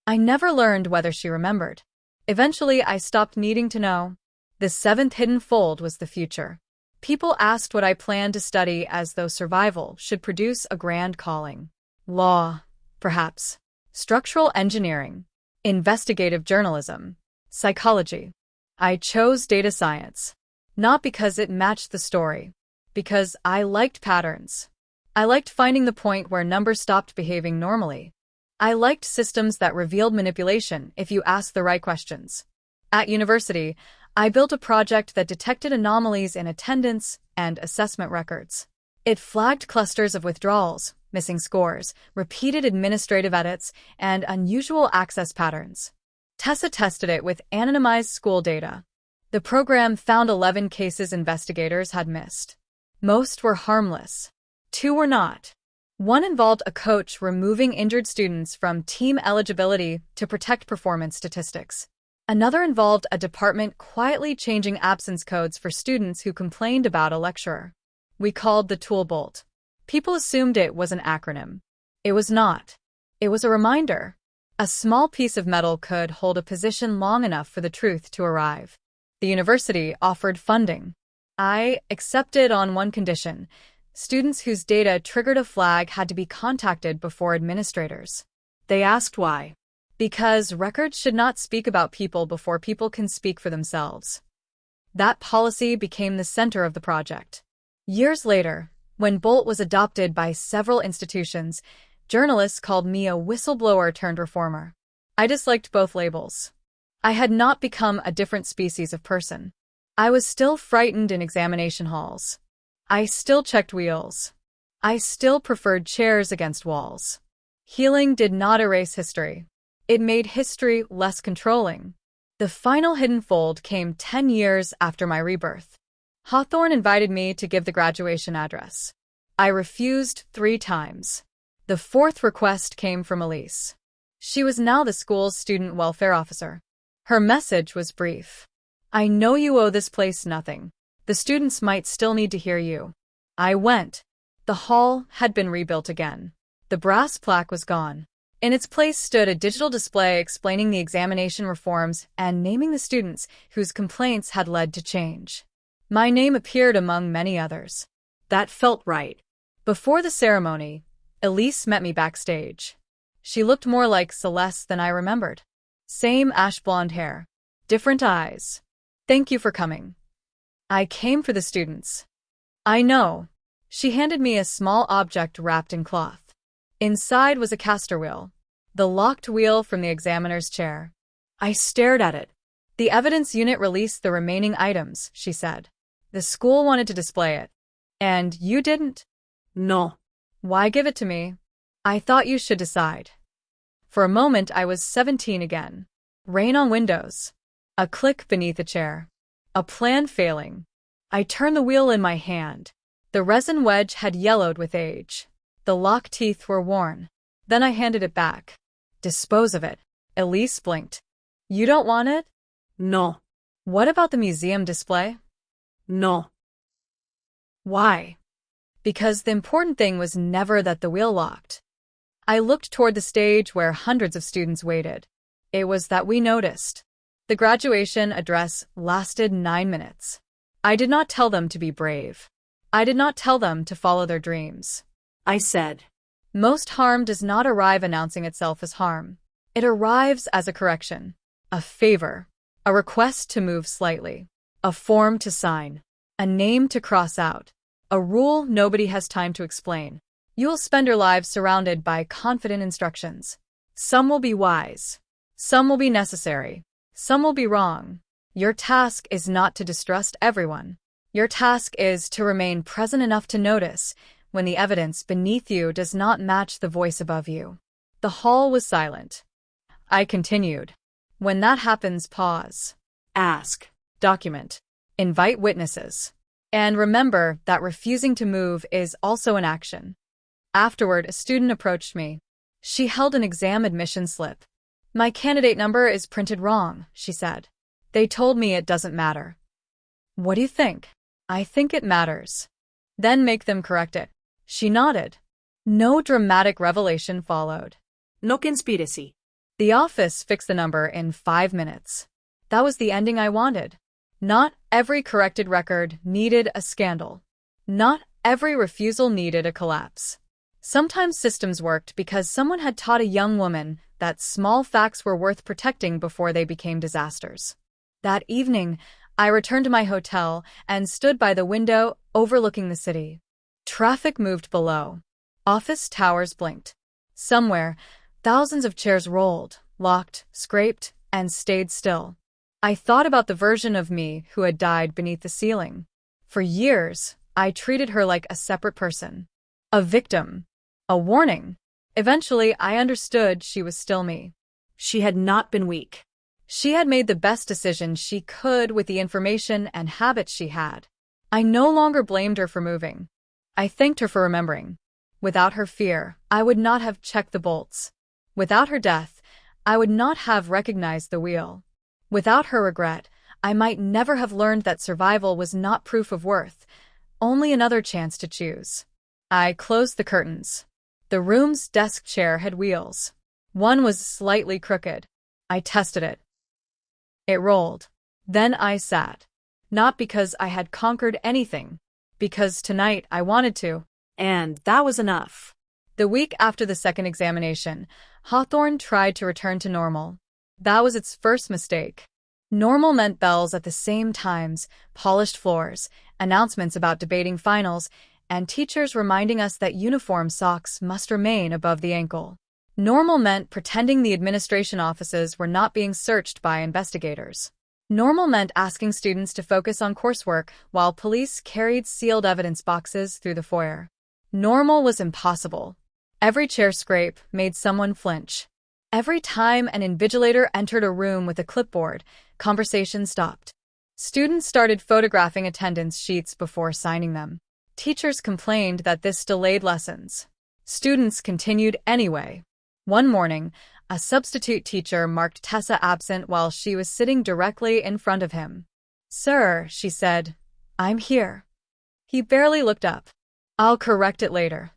I never learned whether she remembered. Eventually, I stopped needing to know. The seventh hidden fold was the future. People asked what I planned to study as though survival should produce a grand calling. Law, perhaps. Structural engineering. Investigative journalism. Psychology. I chose data science. Not because it matched the story. Because I liked patterns. I liked finding the point where numbers stopped behaving normally. I liked systems that revealed manipulation if you asked the right questions. At university, I built a project that detected anomalies in attendance and assessment records. It flagged clusters of withdrawals, missing scores, repeated administrative edits, and unusual access patterns. Tessa tested it with anonymized school data. The program found 11 cases investigators had missed. Most were harmless. 2 were not. One involved a coach removing injured students from team eligibility to protect performance statistics. Another involved a department quietly changing absence codes for students who complained about a lecturer. We called the tool BOLT. People assumed it was an acronym. It was not. It was a reminder. A small piece of metal could hold a position long enough for the truth to arrive. The university offered funding. I accepted on one condition. Students whose data triggered a flag had to be contacted before administrators. They asked why. Because records should not speak about people before people can speak for themselves. That policy became the center of the project. Years later, when BOLT was adopted by several institutions, journalists called me a whistleblower turned reformer. I disliked both labels. I had not become a different species of person. I was still frightened in examination halls. I still checked wheels. I still preferred chairs against walls. Healing did not erase history. It made history less controlling. The final hidden fold came 10 years after my rebirth. Hawthorne invited me to give the graduation address. I refused 3 times. The 4th request came from Elise. She was now the school's student welfare officer. Her message was brief. I know you owe this place nothing. The students might still need to hear you. I went. The hall had been rebuilt again. The brass plaque was gone. In its place stood a digital display explaining the examination reforms and naming the students whose complaints had led to change. My name appeared among many others. That felt right. Before the ceremony, Elise met me backstage. She looked more like Celeste than I remembered. Same ash blonde hair. Different eyes. Thank you for coming. I came for the students. I know. She handed me a small object wrapped in cloth. Inside was a caster wheel. The locked wheel from the examiner's chair. I stared at it. The evidence unit released the remaining items, she said. The school wanted to display it. And you didn't? No. Why give it to me? I thought you should decide. For a moment I was 17 again. Rain on windows. A click beneath a chair. A plan failing. I turned the wheel in my hand. The resin wedge had yellowed with age. The lock teeth were worn. Then I handed it back. Dispose of it. Elise blinked. You don't want it? No. What about the museum display? No. Why? Because the important thing was never that the wheel locked. I looked toward the stage where hundreds of students waited. It was that we noticed. The graduation address lasted 9 minutes. I did not tell them to be brave. I did not tell them to follow their dreams. I said. Most harm does not arrive announcing itself as harm. It arrives as a correction, a favor, a request to move slightly, a form to sign, a name to cross out, a rule nobody has time to explain. You will spend your lives surrounded by confident instructions. Some will be wise. Some will be necessary. Some will be wrong. Your task is not to distrust everyone. Your task is to remain present enough to notice when the evidence beneath you does not match the voice above you. The hall was silent. I continued. When that happens, pause. Ask. Document. Invite witnesses. And remember that refusing to move is also an action. Afterward, a student approached me. She held an exam admission slip. My candidate number is printed wrong, she said. They told me it doesn't matter. What do you think? I think it matters. Then make them correct it. She nodded. No dramatic revelation followed. No conspiracy. The office fixed the number in 5 minutes. That was the ending I wanted. Not every corrected record needed a scandal. Not every refusal needed a collapse. Sometimes systems worked because someone had taught a young woman that small facts were worth protecting before they became disasters. That evening, I returned to my hotel and stood by the window overlooking the city. Traffic moved below. Office towers blinked. Somewhere, thousands of chairs rolled, locked, scraped, and stayed still. I thought about the version of me who had died beneath the ceiling. For years, I treated her like a separate person. A victim. A warning. Eventually, I understood she was still me. She had not been weak. She had made the best decision she could with the information and habits she had. I no longer blamed her for moving. I thanked her for remembering. Without her fear, I would not have checked the bolts. Without her death, I would not have recognized the wheel. Without her regret, I might never have learned that survival was not proof of worth, only another chance to choose. I closed the curtains. The room's desk chair had wheels. One was slightly crooked. I tested it. It rolled. Then I sat. Not because I had conquered anything, because tonight I wanted to. And that was enough. The week after the second examination, Hawthorne tried to return to normal. That was its first mistake. Normal meant bells at the same times, polished floors, announcements about debating finals, and teachers reminding us that uniform socks must remain above the ankle. Normal meant pretending the administration offices were not being searched by investigators. Normal meant asking students to focus on coursework while police carried sealed evidence boxes through the foyer. Normal was impossible. Every chair scrape made someone flinch. Every time an invigilator entered a room with a clipboard, conversation stopped. Students started photographing attendance sheets before signing them. Teachers complained that this delayed lessons. Students continued anyway. One morning, a substitute teacher marked Tessa absent while she was sitting directly in front of him. "Sir," she said, "I'm here." He barely looked up. "I'll correct it later."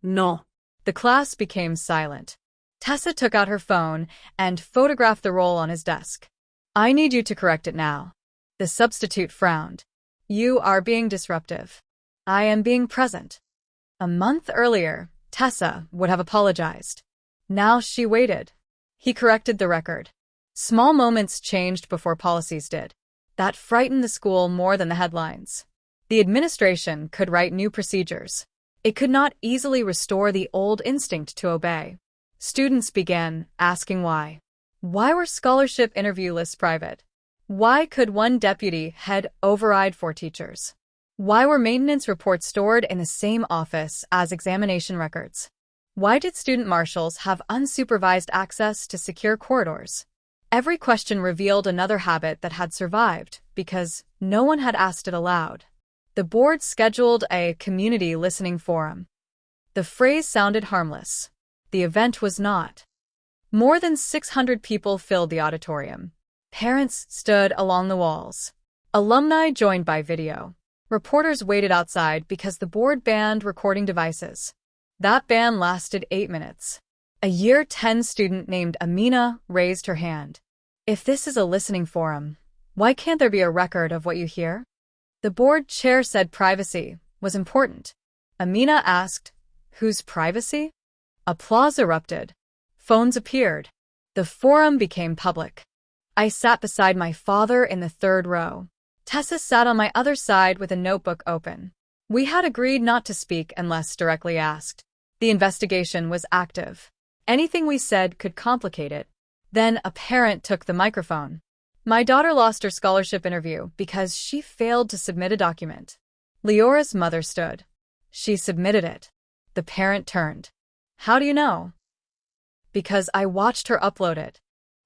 No. The class became silent. Tessa took out her phone and photographed the roll on his desk. "I need you to correct it now." The substitute frowned. "You are being disruptive." "I am being present." A month earlier, Tessa would have apologized. Now she waited. He corrected the record. Small moments changed before policies did. That frightened the school more than the headlines. The administration could write new procedures. It could not easily restore the old instinct to obey. Students began asking why. Why were scholarship interview lists private? Why could one deputy head override 4 teachers? Why were maintenance reports stored in the same office as examination records? Why did student marshals have unsupervised access to secure corridors? Every question revealed another habit that had survived because no one had asked it aloud. The board scheduled a community listening forum. The phrase sounded harmless. The event was not. More than 600 people filled the auditorium. Parents stood along the walls. Alumni joined by video. Reporters waited outside because the board banned recording devices. That ban lasted 8 minutes. A Year 10 student named Amina raised her hand. If this is a listening forum, why can't there be a record of what you hear? The board chair said privacy was important. Amina asked, whose privacy? Applause erupted. Phones appeared. The forum became public. I sat beside my father in the third row. Tessa sat on my other side with a notebook open. We had agreed not to speak unless directly asked. The investigation was active. Anything we said could complicate it. Then a parent took the microphone. My daughter lost her scholarship interview because she failed to submit a document. Leora's mother stood. She submitted it. The parent turned. How do you know? Because I watched her upload it.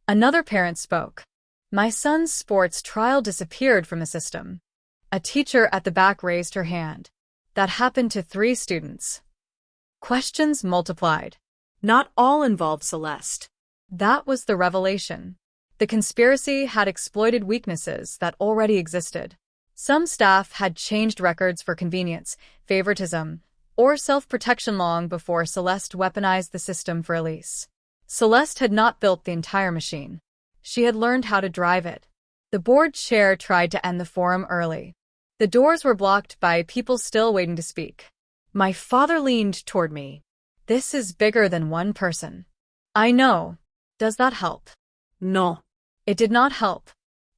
Another parent spoke. My son's sports trial disappeared from the system. A teacher at the back raised her hand. That happened to 3 students. Questions multiplied. Not all involved Celeste. That was the revelation. The conspiracy had exploited weaknesses that already existed. Some staff had changed records for convenience, favoritism, or self-protection long before Celeste weaponized the system for Elise. Celeste had not built the entire machine. She had learned how to drive it. The board chair tried to end the forum early. The doors were blocked by people still waiting to speak. My father leaned toward me. This is bigger than one person. I know. Does that help? No. It did not help.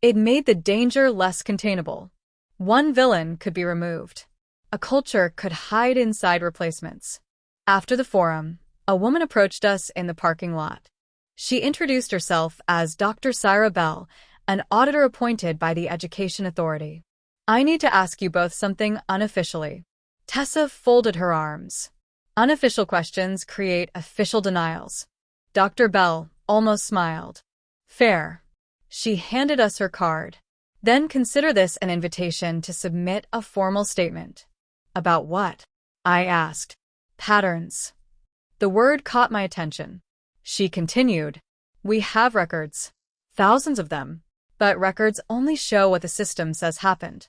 It made the danger less containable. One villain could be removed. A culture could hide inside replacements. After the forum, a woman approached us in the parking lot. She introduced herself as Dr. Syra Bell, an auditor appointed by the Education Authority. I need to ask you both something unofficially. Tessa folded her arms. Unofficial questions create official denials. Dr. Bell almost smiled. Fair. She handed us her card. Then consider this an invitation to submit a formal statement. About what? I asked. Patterns. The word caught my attention. She continued. We have records. Thousands of them. But records only show what the system says happened.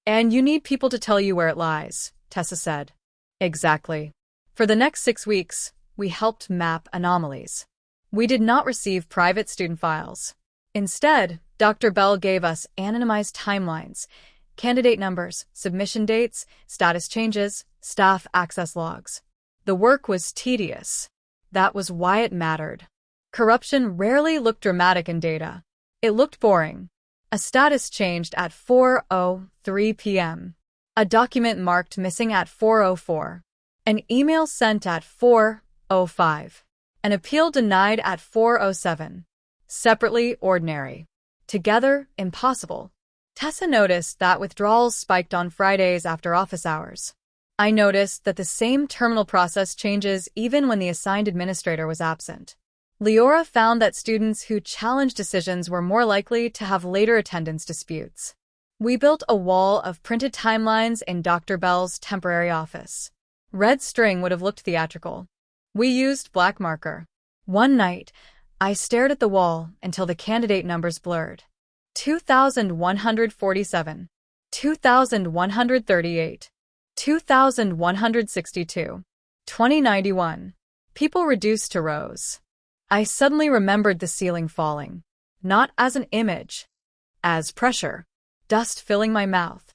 And you need people to tell you where it lies, Tessa said. Exactly. For the next 6 weeks, we helped map anomalies. We did not receive private student files. Instead, Dr. Bell gave us anonymized timelines, candidate numbers, submission dates, status changes, staff access logs. The work was tedious. That was why it mattered. Corruption rarely looked dramatic in data. It looked boring. A status changed at 4:03 p.m. A document marked missing at 4:04. An email sent at 4:05. An appeal denied at 4:07. Separately, ordinary. Together, impossible. Tessa noticed that withdrawals spiked on Fridays after office hours. I noticed that the same terminal process changes even when the assigned administrator was absent. Leora found that students who challenged decisions were more likely to have later attendance disputes. We built a wall of printed timelines in Dr. Bell's temporary office. Red string would have looked theatrical. We used black marker. One night, I stared at the wall until the candidate numbers blurred. 2,147, 2,138, 2,162, 2091. People reduced to rows. I suddenly remembered the ceiling falling, not as an image, as pressure, dust filling my mouth,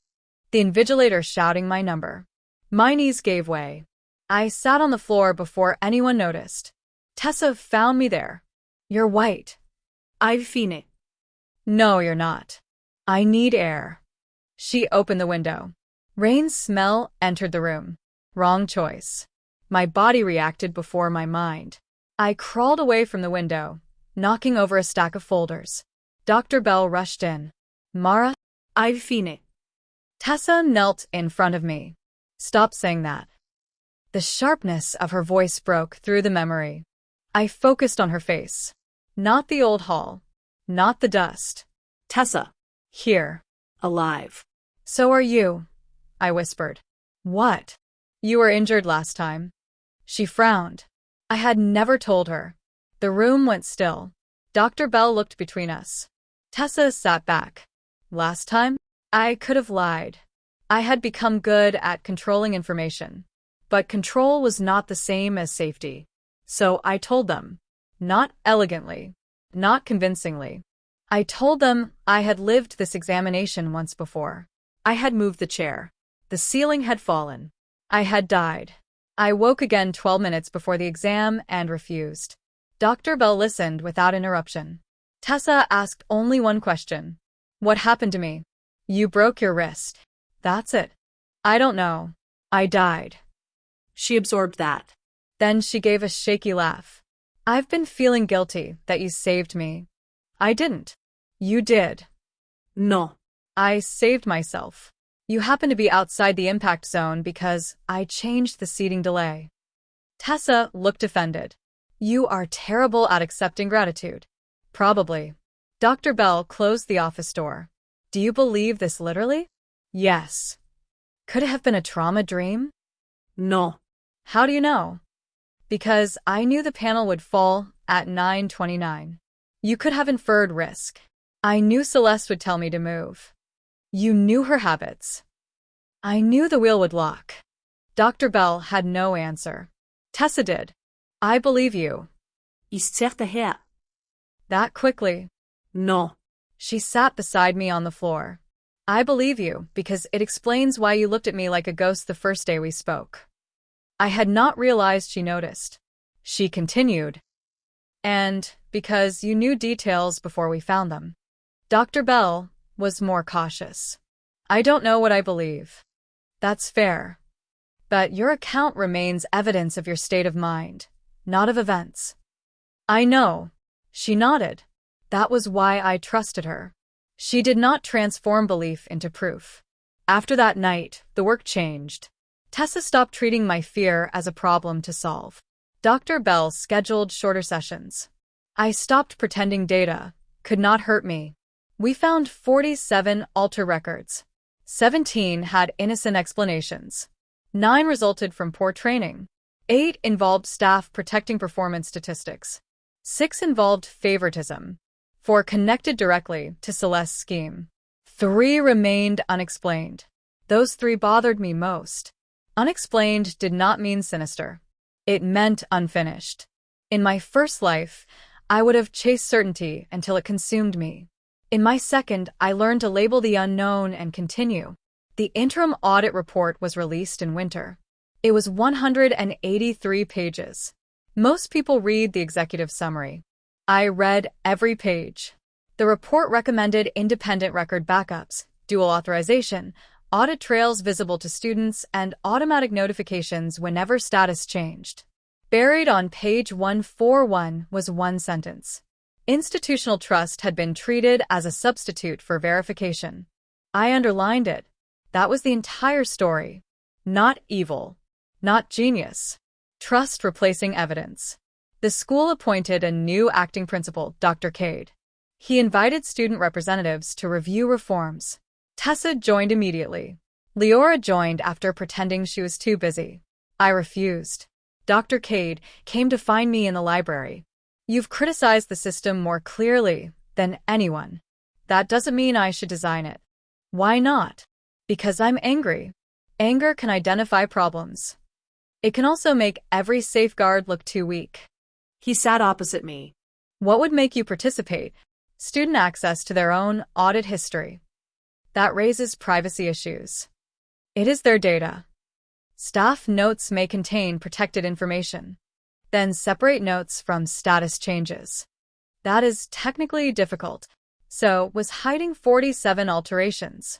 the invigilator shouting my number. My knees gave way. I sat on the floor before anyone noticed. Tessa found me there. You're white. I've seen it. No, you're not. I need air. She opened the window. Rain's smell entered the room. Wrong choice. My body reacted before my mind. I crawled away from the window, knocking over a stack of folders. Dr. Bell rushed in. Mara, I've seen it. Tessa knelt in front of me. Stop saying that. The sharpness of her voice broke through the memory. I focused on her face. Not the old hall. Not the dust. Tessa. Here. Alive. So are you, I whispered. What? You were injured last time. She frowned. I had never told her. The room went still. Dr. Bell looked between us. Tessa sat back. Last time? I could have lied. I had become good at controlling information. But control was not the same as safety. So I told them. Not elegantly. Not convincingly. I told them I had lived this examination once before. I had moved the chair. The ceiling had fallen. I had died. I woke again 12 minutes before the exam and refused. Dr. Bell listened without interruption. Tessa asked only one question. What happened to me? You broke your wrist. That's it. I don't know. I died. She absorbed that. Then she gave a shaky laugh. I've been feeling guilty that you saved me. I didn't. You did. No. I saved myself. You happened to be outside the impact zone because I changed the seating delay. Tessa looked offended. You are terrible at accepting gratitude. Probably. Dr. Bell closed the office door. Do you believe this literally? Yes. Could it have been a trauma dream? No. How do you know? Because I knew the panel would fall at 9:29. You could have inferred risk. I knew Celeste would tell me to move. You knew her habits. I knew the wheel would lock. Dr. Bell had no answer. Tessa did. I believe you. Ist certa her. That quickly. No. She sat beside me on the floor. I believe you because it explains why you looked at me like a ghost the first day we spoke. I had not realized she noticed. She continued. And because you knew details before we found them. Dr. Bell was more cautious. I don't know what I believe. That's fair. But your account remains evidence of your state of mind, not of events. I know. She nodded. That was why I trusted her. She did not transform belief into proof. After that night, the work changed. Tessa stopped treating my fear as a problem to solve. Dr. Bell scheduled shorter sessions. I stopped pretending data could not hurt me. We found 47 alter records. 17 had innocent explanations. 9 resulted from poor training. 8 involved staff protecting performance statistics. 6 involved favoritism. 4 connected directly to Celeste's scheme. 3 remained unexplained. Those 3 bothered me most. Unexplained did not mean sinister. It meant unfinished. In my first life, I would have chased certainty until it consumed me. In my second, I learned to label the unknown and continue. The interim audit report was released in winter. It was 183 pages. Most people read the executive summary. I read every page. The report recommended independent record backups, dual authorization, audit trails visible to students, and automatic notifications whenever status changed. Buried on page 141 was one sentence. Institutional trust had been treated as a substitute for verification. I underlined it. That was the entire story. Not evil. Not genius. Trust replacing evidence. The school appointed a new acting principal, Dr. Cade. He invited student representatives to review reforms. Tessa joined immediately. Leora joined after pretending she was too busy. I refused. Dr. Cade came to find me in the library. You've criticized the system more clearly than anyone. That doesn't mean I should design it. Why not? Because I'm angry. Anger can identify problems. It can also make every safeguard look too weak. He sat opposite me. What would make you participate? Student access to their own audit history. That raises privacy issues. It is their data. Staff notes may contain protected information. Then separate notes from status changes. That is technically difficult. So was hiding 47 alterations.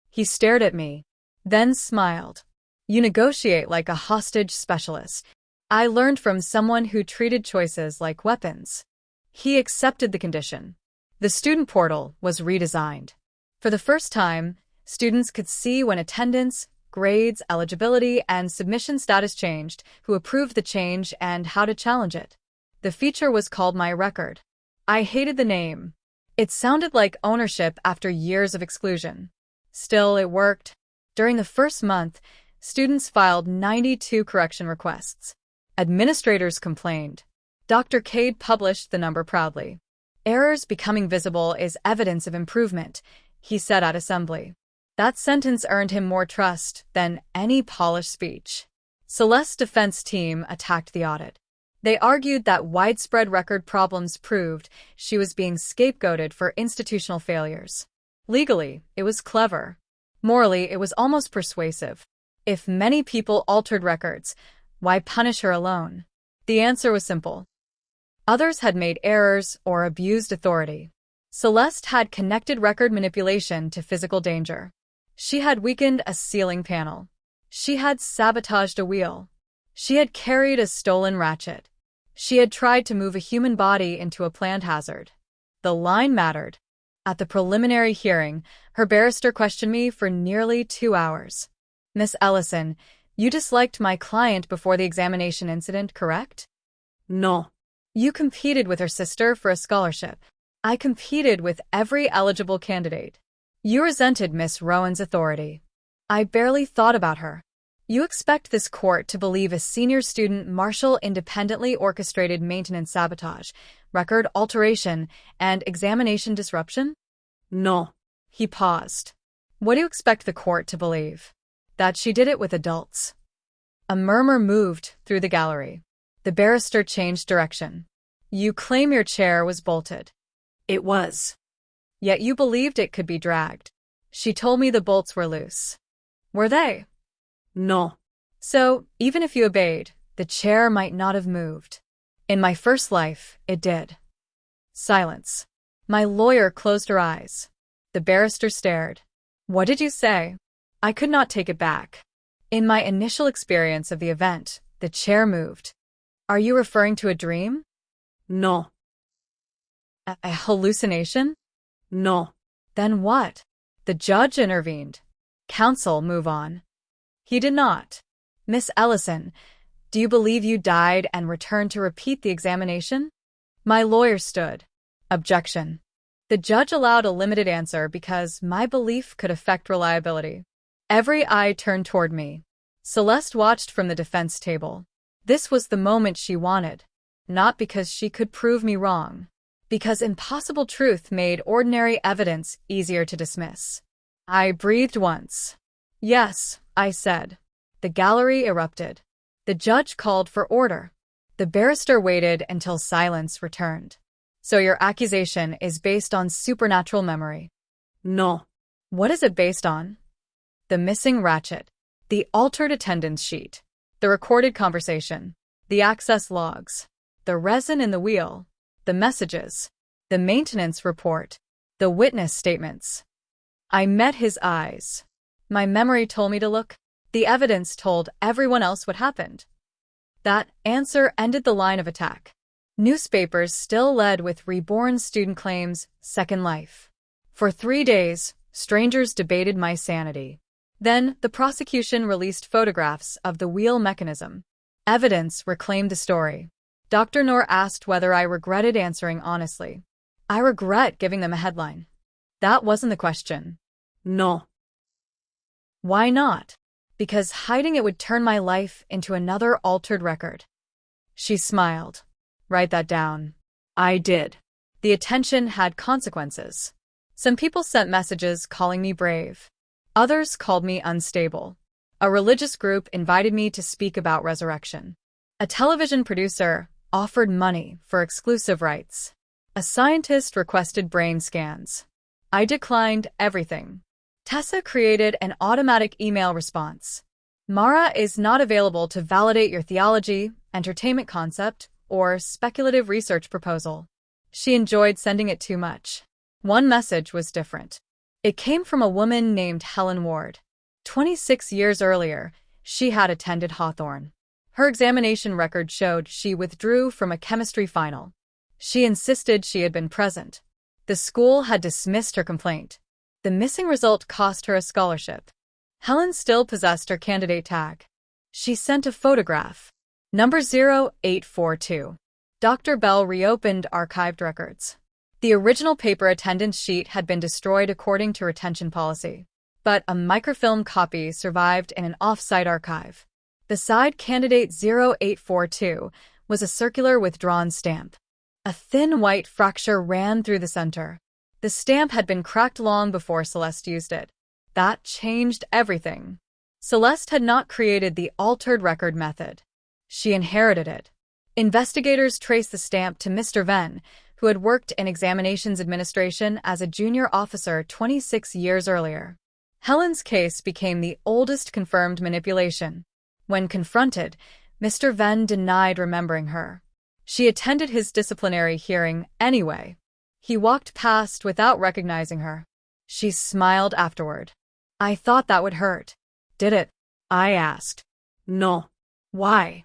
He stared at me, then smiled. You negotiate like a hostage specialist. I learned from someone who treated choices like weapons. He accepted the condition. The student portal was redesigned. For the first time, students could see when attendance, grades, eligibility, and submission status changed, who approved the change, and how to challenge it. The feature was called My Record. I hated the name. It sounded like ownership after years of exclusion. Still, it worked. During the first month, students filed 92 correction requests. Administrators complained. Dr. Cade published the number proudly. Errors becoming visible is evidence of improvement, he said at assembly. That sentence earned him more trust than any polished speech. Celeste's defense team attacked the audit. They argued that widespread record problems proved she was being scapegoated for institutional failures. Legally, it was clever. Morally, it was almost persuasive. If many people altered records, why punish her alone? The answer was simple. Others had made errors or abused authority. Celeste had connected record manipulation to physical danger. She had weakened a ceiling panel. She had sabotaged a wheel. She had carried a stolen ratchet. She had tried to move a human body into a planned hazard. The line mattered. At the preliminary hearing, her barrister questioned me for nearly 2 hours. Miss Ellison, you disliked my client before the examination incident, correct? No. You competed with her sister for a scholarship. I competed with every eligible candidate. You resented Miss Rowan's authority. I barely thought about her. You expect this court to believe a senior student marshal independently orchestrated maintenance sabotage, record alteration, and examination disruption? No. He paused. What do you expect the court to believe? That she did it with adults? A murmur moved through the gallery. The barrister changed direction. You claim your chair was bolted. It was. Yet you believed it could be dragged. She told me the bolts were loose. Were they? No. So, even if you obeyed, the chair might not have moved. In my first life, it did. Silence. My lawyer closed her eyes. The barrister stared. What did you say? I could not take it back. In my initial experience of the event, the chair moved. Are you referring to a dream? No. A hallucination? No. Then what? The judge intervened. Counsel, move on. He did not. Miss Ellison, do you believe you died and returned to repeat the examination? My lawyer stood. Objection. The judge allowed a limited answer because my belief could affect reliability. Every eye turned toward me. Celeste watched from the defense table. This was the moment she wanted. Not because she could prove me wrong. Because impossible truth made ordinary evidence easier to dismiss. I breathed once. Yes, I said. The gallery erupted. The judge called for order. The barrister waited until silence returned. So your accusation is based on supernatural memory? No. What is it based on? The missing ratchet, the altered attendance sheet, the recorded conversation, the access logs, the resin in the wheel, the messages, the maintenance report, the witness statements. I met his eyes. My memory told me to look. The evidence told everyone else what happened. That answer ended the line of attack. Newspapers still led with Reborn student claims, second life. For 3 days, strangers debated my sanity. Then, the prosecution released photographs of the wheel mechanism. Evidence reclaimed the story. Dr. Noor asked whether I regretted answering honestly. I regret giving them a headline. That wasn't the question. No. Why not? Because hiding it would turn my life into another altered record. She smiled. Write that down. I did. The attention had consequences. Some people sent messages calling me brave. Others called me unstable. A religious group invited me to speak about resurrection. A television producer offered money for exclusive rights. A scientist requested brain scans. I declined everything. Tessa created an automatic email response. Mara is not available to validate your theology, entertainment concept, or speculative research proposal. She enjoyed sending it too much. One message was different. It came from a woman named Helen Ward. 26 years earlier, she had attended Hawthorne. Her examination record showed she withdrew from a chemistry final. She insisted she had been present. The school had dismissed her complaint. The missing result cost her a scholarship. Helen still possessed her candidate tag. She sent a photograph. Number 0842. Dr. Bell reopened archived records. The original paper attendance sheet had been destroyed according to retention policy, but a microfilm copy survived in an off-site archive. Beside candidate 0842 was a circular withdrawn stamp. A thin white fracture ran through the center. The stamp had been cracked long before Celeste used it. That changed everything. Celeste had not created the altered record method. She inherited it. Investigators traced the stamp to Mr. Venn, who had worked in examinations administration as a junior officer 26 years earlier. Helen's case became the oldest confirmed manipulation. When confronted, Mr. Venn denied remembering her. She attended his disciplinary hearing anyway. He walked past without recognizing her. She smiled afterward. I thought that would hurt. Did it? I asked. No. Why?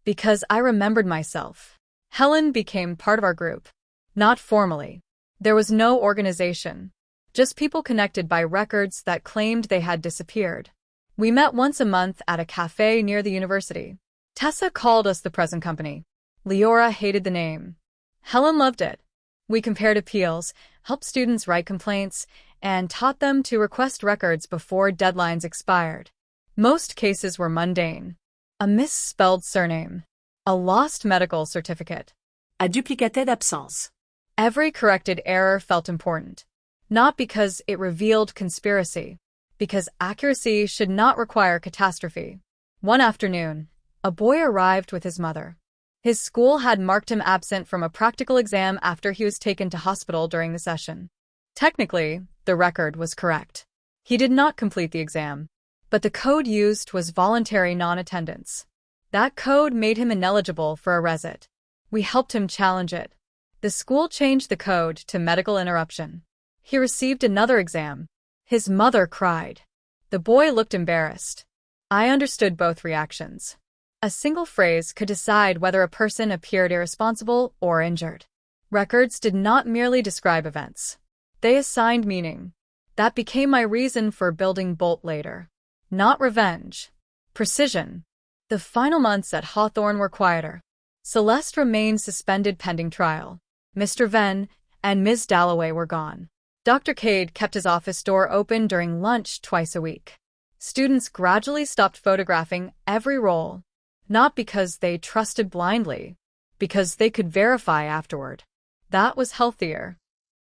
Because I remembered myself. Helen became part of our group. Not formally. There was no organization. Just people connected by records that claimed they had disappeared. We met once a month at a cafe near the university. Tessa called us the present company. Leora hated the name. Helen loved it. We compared appeals, helped students write complaints, and taught them to request records before deadlines expired. Most cases were mundane. A misspelled surname. A lost medical certificate. A duplicate d'absence. Every corrected error felt important. Not because it revealed conspiracy. Because accuracy should not require catastrophe. One afternoon, a boy arrived with his mother. His school had marked him absent from a practical exam after he was taken to hospital during the session. Technically, the record was correct. He did not complete the exam, but the code used was voluntary non-attendance. That code made him ineligible for a resit. We helped him challenge it. The school changed the code to medical interruption. He received another exam. His mother cried. The boy looked embarrassed. I understood both reactions. A single phrase could decide whether a person appeared irresponsible or injured. Records did not merely describe events. They assigned meaning. That became my reason for building Bolt later. Not revenge. Precision. The final months at Hawthorne were quieter. Celeste remained suspended pending trial. Mr. Venn and Ms. Dalloway were gone. Dr. Cade kept his office door open during lunch twice a week. Students gradually stopped photographing every roll. Not because they trusted blindly, because they could verify afterward. That was healthier.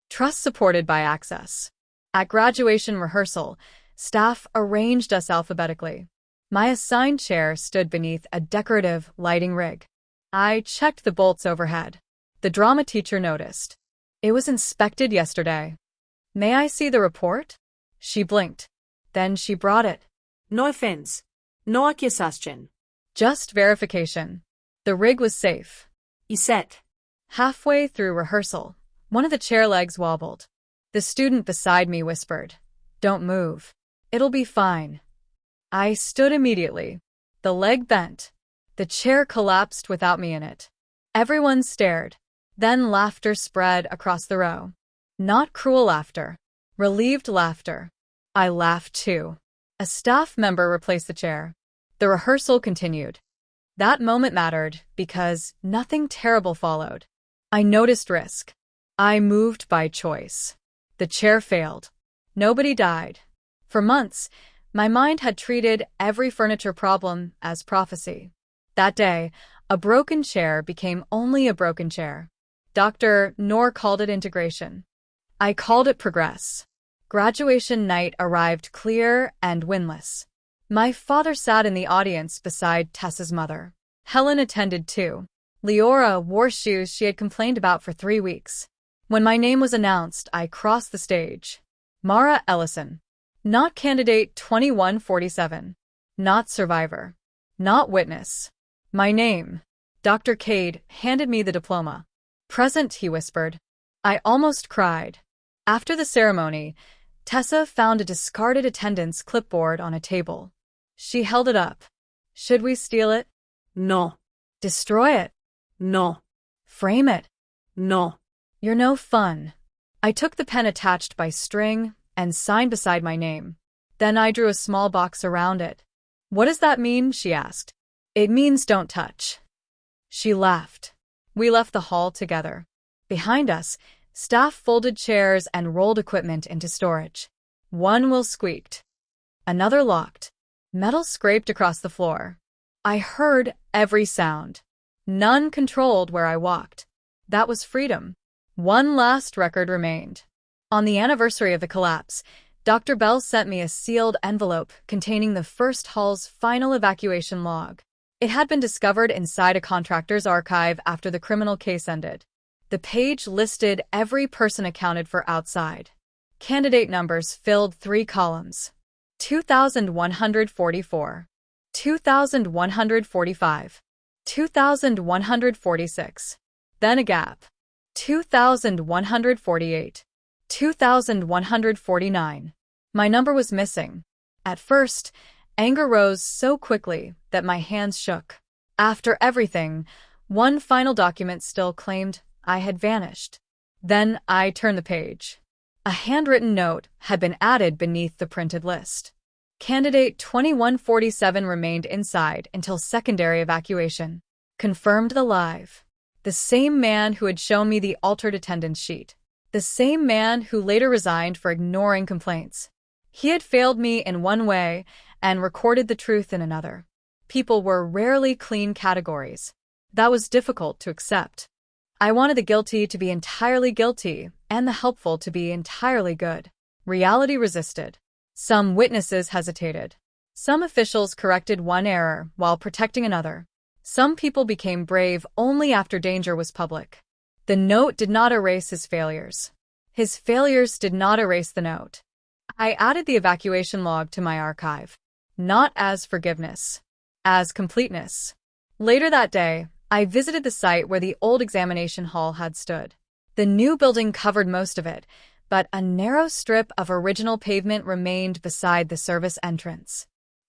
Trust supported by access. At graduation rehearsal, staff arranged us alphabetically. My assigned chair stood beneath a decorative lighting rig. I checked the bolts overhead. The drama teacher noticed. It was inspected yesterday. May I see the report? She blinked. Then she brought it. No offense. No accusation. Just verification. The rig was safe. He said. Halfway through rehearsal, one of the chair legs wobbled. The student beside me whispered, "Don't move. It'll be fine." I stood immediately. The leg bent. The chair collapsed without me in it. Everyone stared. Then laughter spread across the row. Not cruel laughter. Relieved laughter. I laughed too. A staff member replaced the chair. The rehearsal continued. That moment mattered because nothing terrible followed. I noticed risk. I moved by choice. The chair failed. Nobody died. For months, my mind had treated every furniture problem as prophecy. That day, a broken chair became only a broken chair. Dr. Noor called it integration. I called it progress. Graduation night arrived clear and winless. My father sat in the audience beside Tessa's mother. Helen attended too. Leora wore shoes she had complained about for 3 weeks. When my name was announced, I crossed the stage. Mara Ellison. Not candidate 2147. Not survivor. Not witness. My name. Dr. Cade handed me the diploma. Present, he whispered. I almost cried. After the ceremony, Tessa found a discarded attendance clipboard on a table. She held it up. Should we steal it? No. Destroy it? No. Frame it? No. You're no fun. I took the pen attached by string and signed beside my name. Then I drew a small box around it. What does that mean? She asked. It means don't touch. She laughed. We left the hall together. Behind us, staff folded chairs and rolled equipment into storage. One wheel squeaked. Another locked. Metal scraped across the floor. I heard every sound. None controlled where I walked. That was freedom. One last record remained. On the anniversary of the collapse, Dr. Bell sent me a sealed envelope containing the first hall's final evacuation log. It had been discovered inside a contractor's archive after the criminal case ended. The page listed every person accounted for outside. Candidate numbers filled 3 columns. 2,144. 2,145. 2,146. Then a gap. 2,148. 2,149. My number was missing. At first, anger rose so quickly that my hands shook. After everything, one final document still claimed I had vanished. Then I turned the page. A handwritten note had been added beneath the printed list. Candidate 2147 remained inside until secondary evacuation. Confirmed alive. The same man who had shown me the altered attendance sheet. The same man who later resigned for ignoring complaints. He had failed me in one way and recorded the truth in another. People were rarely clean categories. That was difficult to accept. I wanted the guilty to be entirely guilty and the helpful to be entirely good. Reality resisted. Some witnesses hesitated. Some officials corrected one error while protecting another. Some people became brave only after danger was public. The note did not erase his failures. His failures did not erase the note. I added the evacuation log to my archive. Not as forgiveness, as completeness. Later that day, I visited the site where the old examination hall had stood. The new building covered most of it, but a narrow strip of original pavement remained beside the service entrance.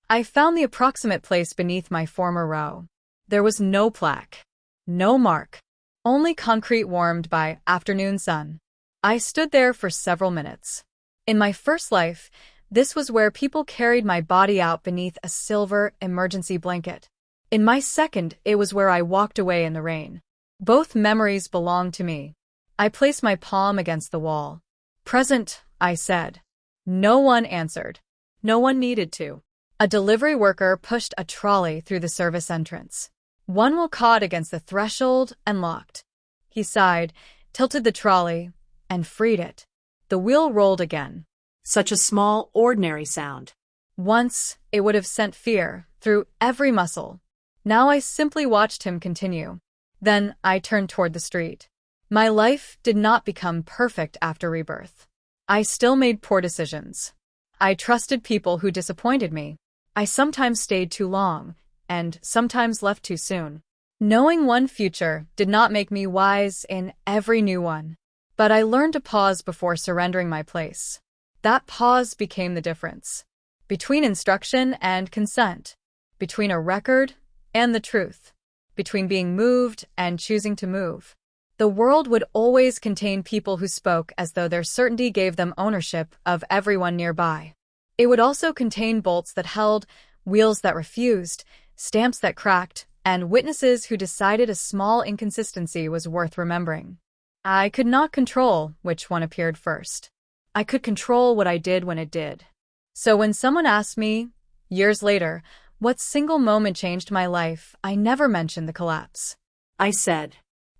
I found the approximate place beneath my former row. There was no plaque, no mark, only concrete warmed by afternoon sun. I stood there for several minutes. In my first life, this was where people carried my body out beneath a silver emergency blanket. In my second, it was where I walked away in the rain. Both memories belong to me. I placed my palm against the wall. Present, I said. No one answered. No one needed to. A delivery worker pushed a trolley through the service entrance. One wheel caught against the threshold and locked. He sighed, tilted the trolley, and freed it. The wheel rolled again. Such a small, ordinary sound. Once, it would have sent fear through every muscle. Now I simply watched him continue. Then I turned toward the street. My life did not become perfect after rebirth. I still made poor decisions. I trusted people who disappointed me. I sometimes stayed too long, and sometimes left too soon. Knowing one future did not make me wise in every new one. But I learned to pause before surrendering my place. That pause became the difference. Between instruction and consent. Between a record and the truth. Between being moved and choosing to move. The world would always contain people who spoke as though their certainty gave them ownership of everyone nearby. It would also contain bolts that held, wheels that refused, stamps that cracked, and witnesses who decided a small inconsistency was worth remembering. I could not control which one appeared first. I could control what I did when it did. So when someone asked me, years later, what single moment changed my life, I never mentioned the collapse. I said.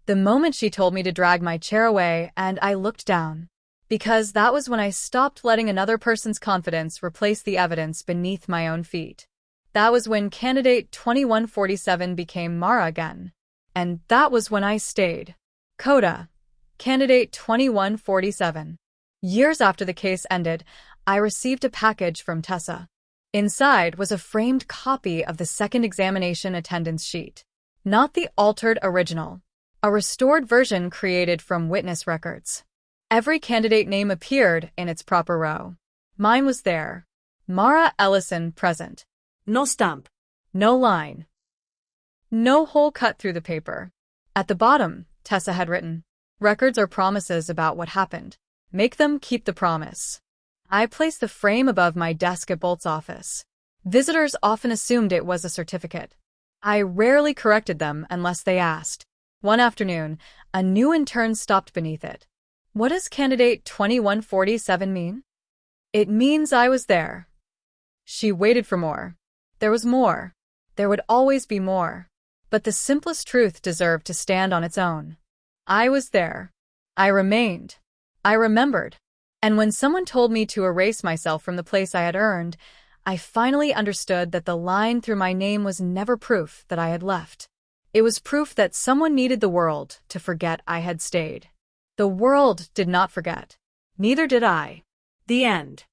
The moment she told me to drag my chair away, and I looked down. Because that was when I stopped letting another person's confidence replace the evidence beneath my own feet. That was when candidate 2147 became Mara again. And that was when I stayed. Coda. Candidate 2147. Years after the case ended, I received a package from Tessa. Inside was a framed copy of the second examination attendance sheet. Not the altered original. A restored version created from witness records. Every candidate name appeared in its proper row. Mine was there. Mara Ellison present. No stamp. No line. No hole cut through the paper. At the bottom, Tessa had written, "Records are promises about what happened. Make them keep the promise." I placed the frame above my desk at Bolt's office. Visitors often assumed it was a certificate. I rarely corrected them unless they asked. One afternoon, a new intern stopped beneath it. "What does candidate 2147 mean?" "It means I was there." She waited for more. There was more. There would always be more. But the simplest truth deserved to stand on its own. I was there. I remained. I remembered. And when someone told me to erase myself from the place I had earned, I finally understood that the line through my name was never proof that I had left. It was proof that someone needed the world to forget I had stayed. The world did not forget. Neither did I. The end.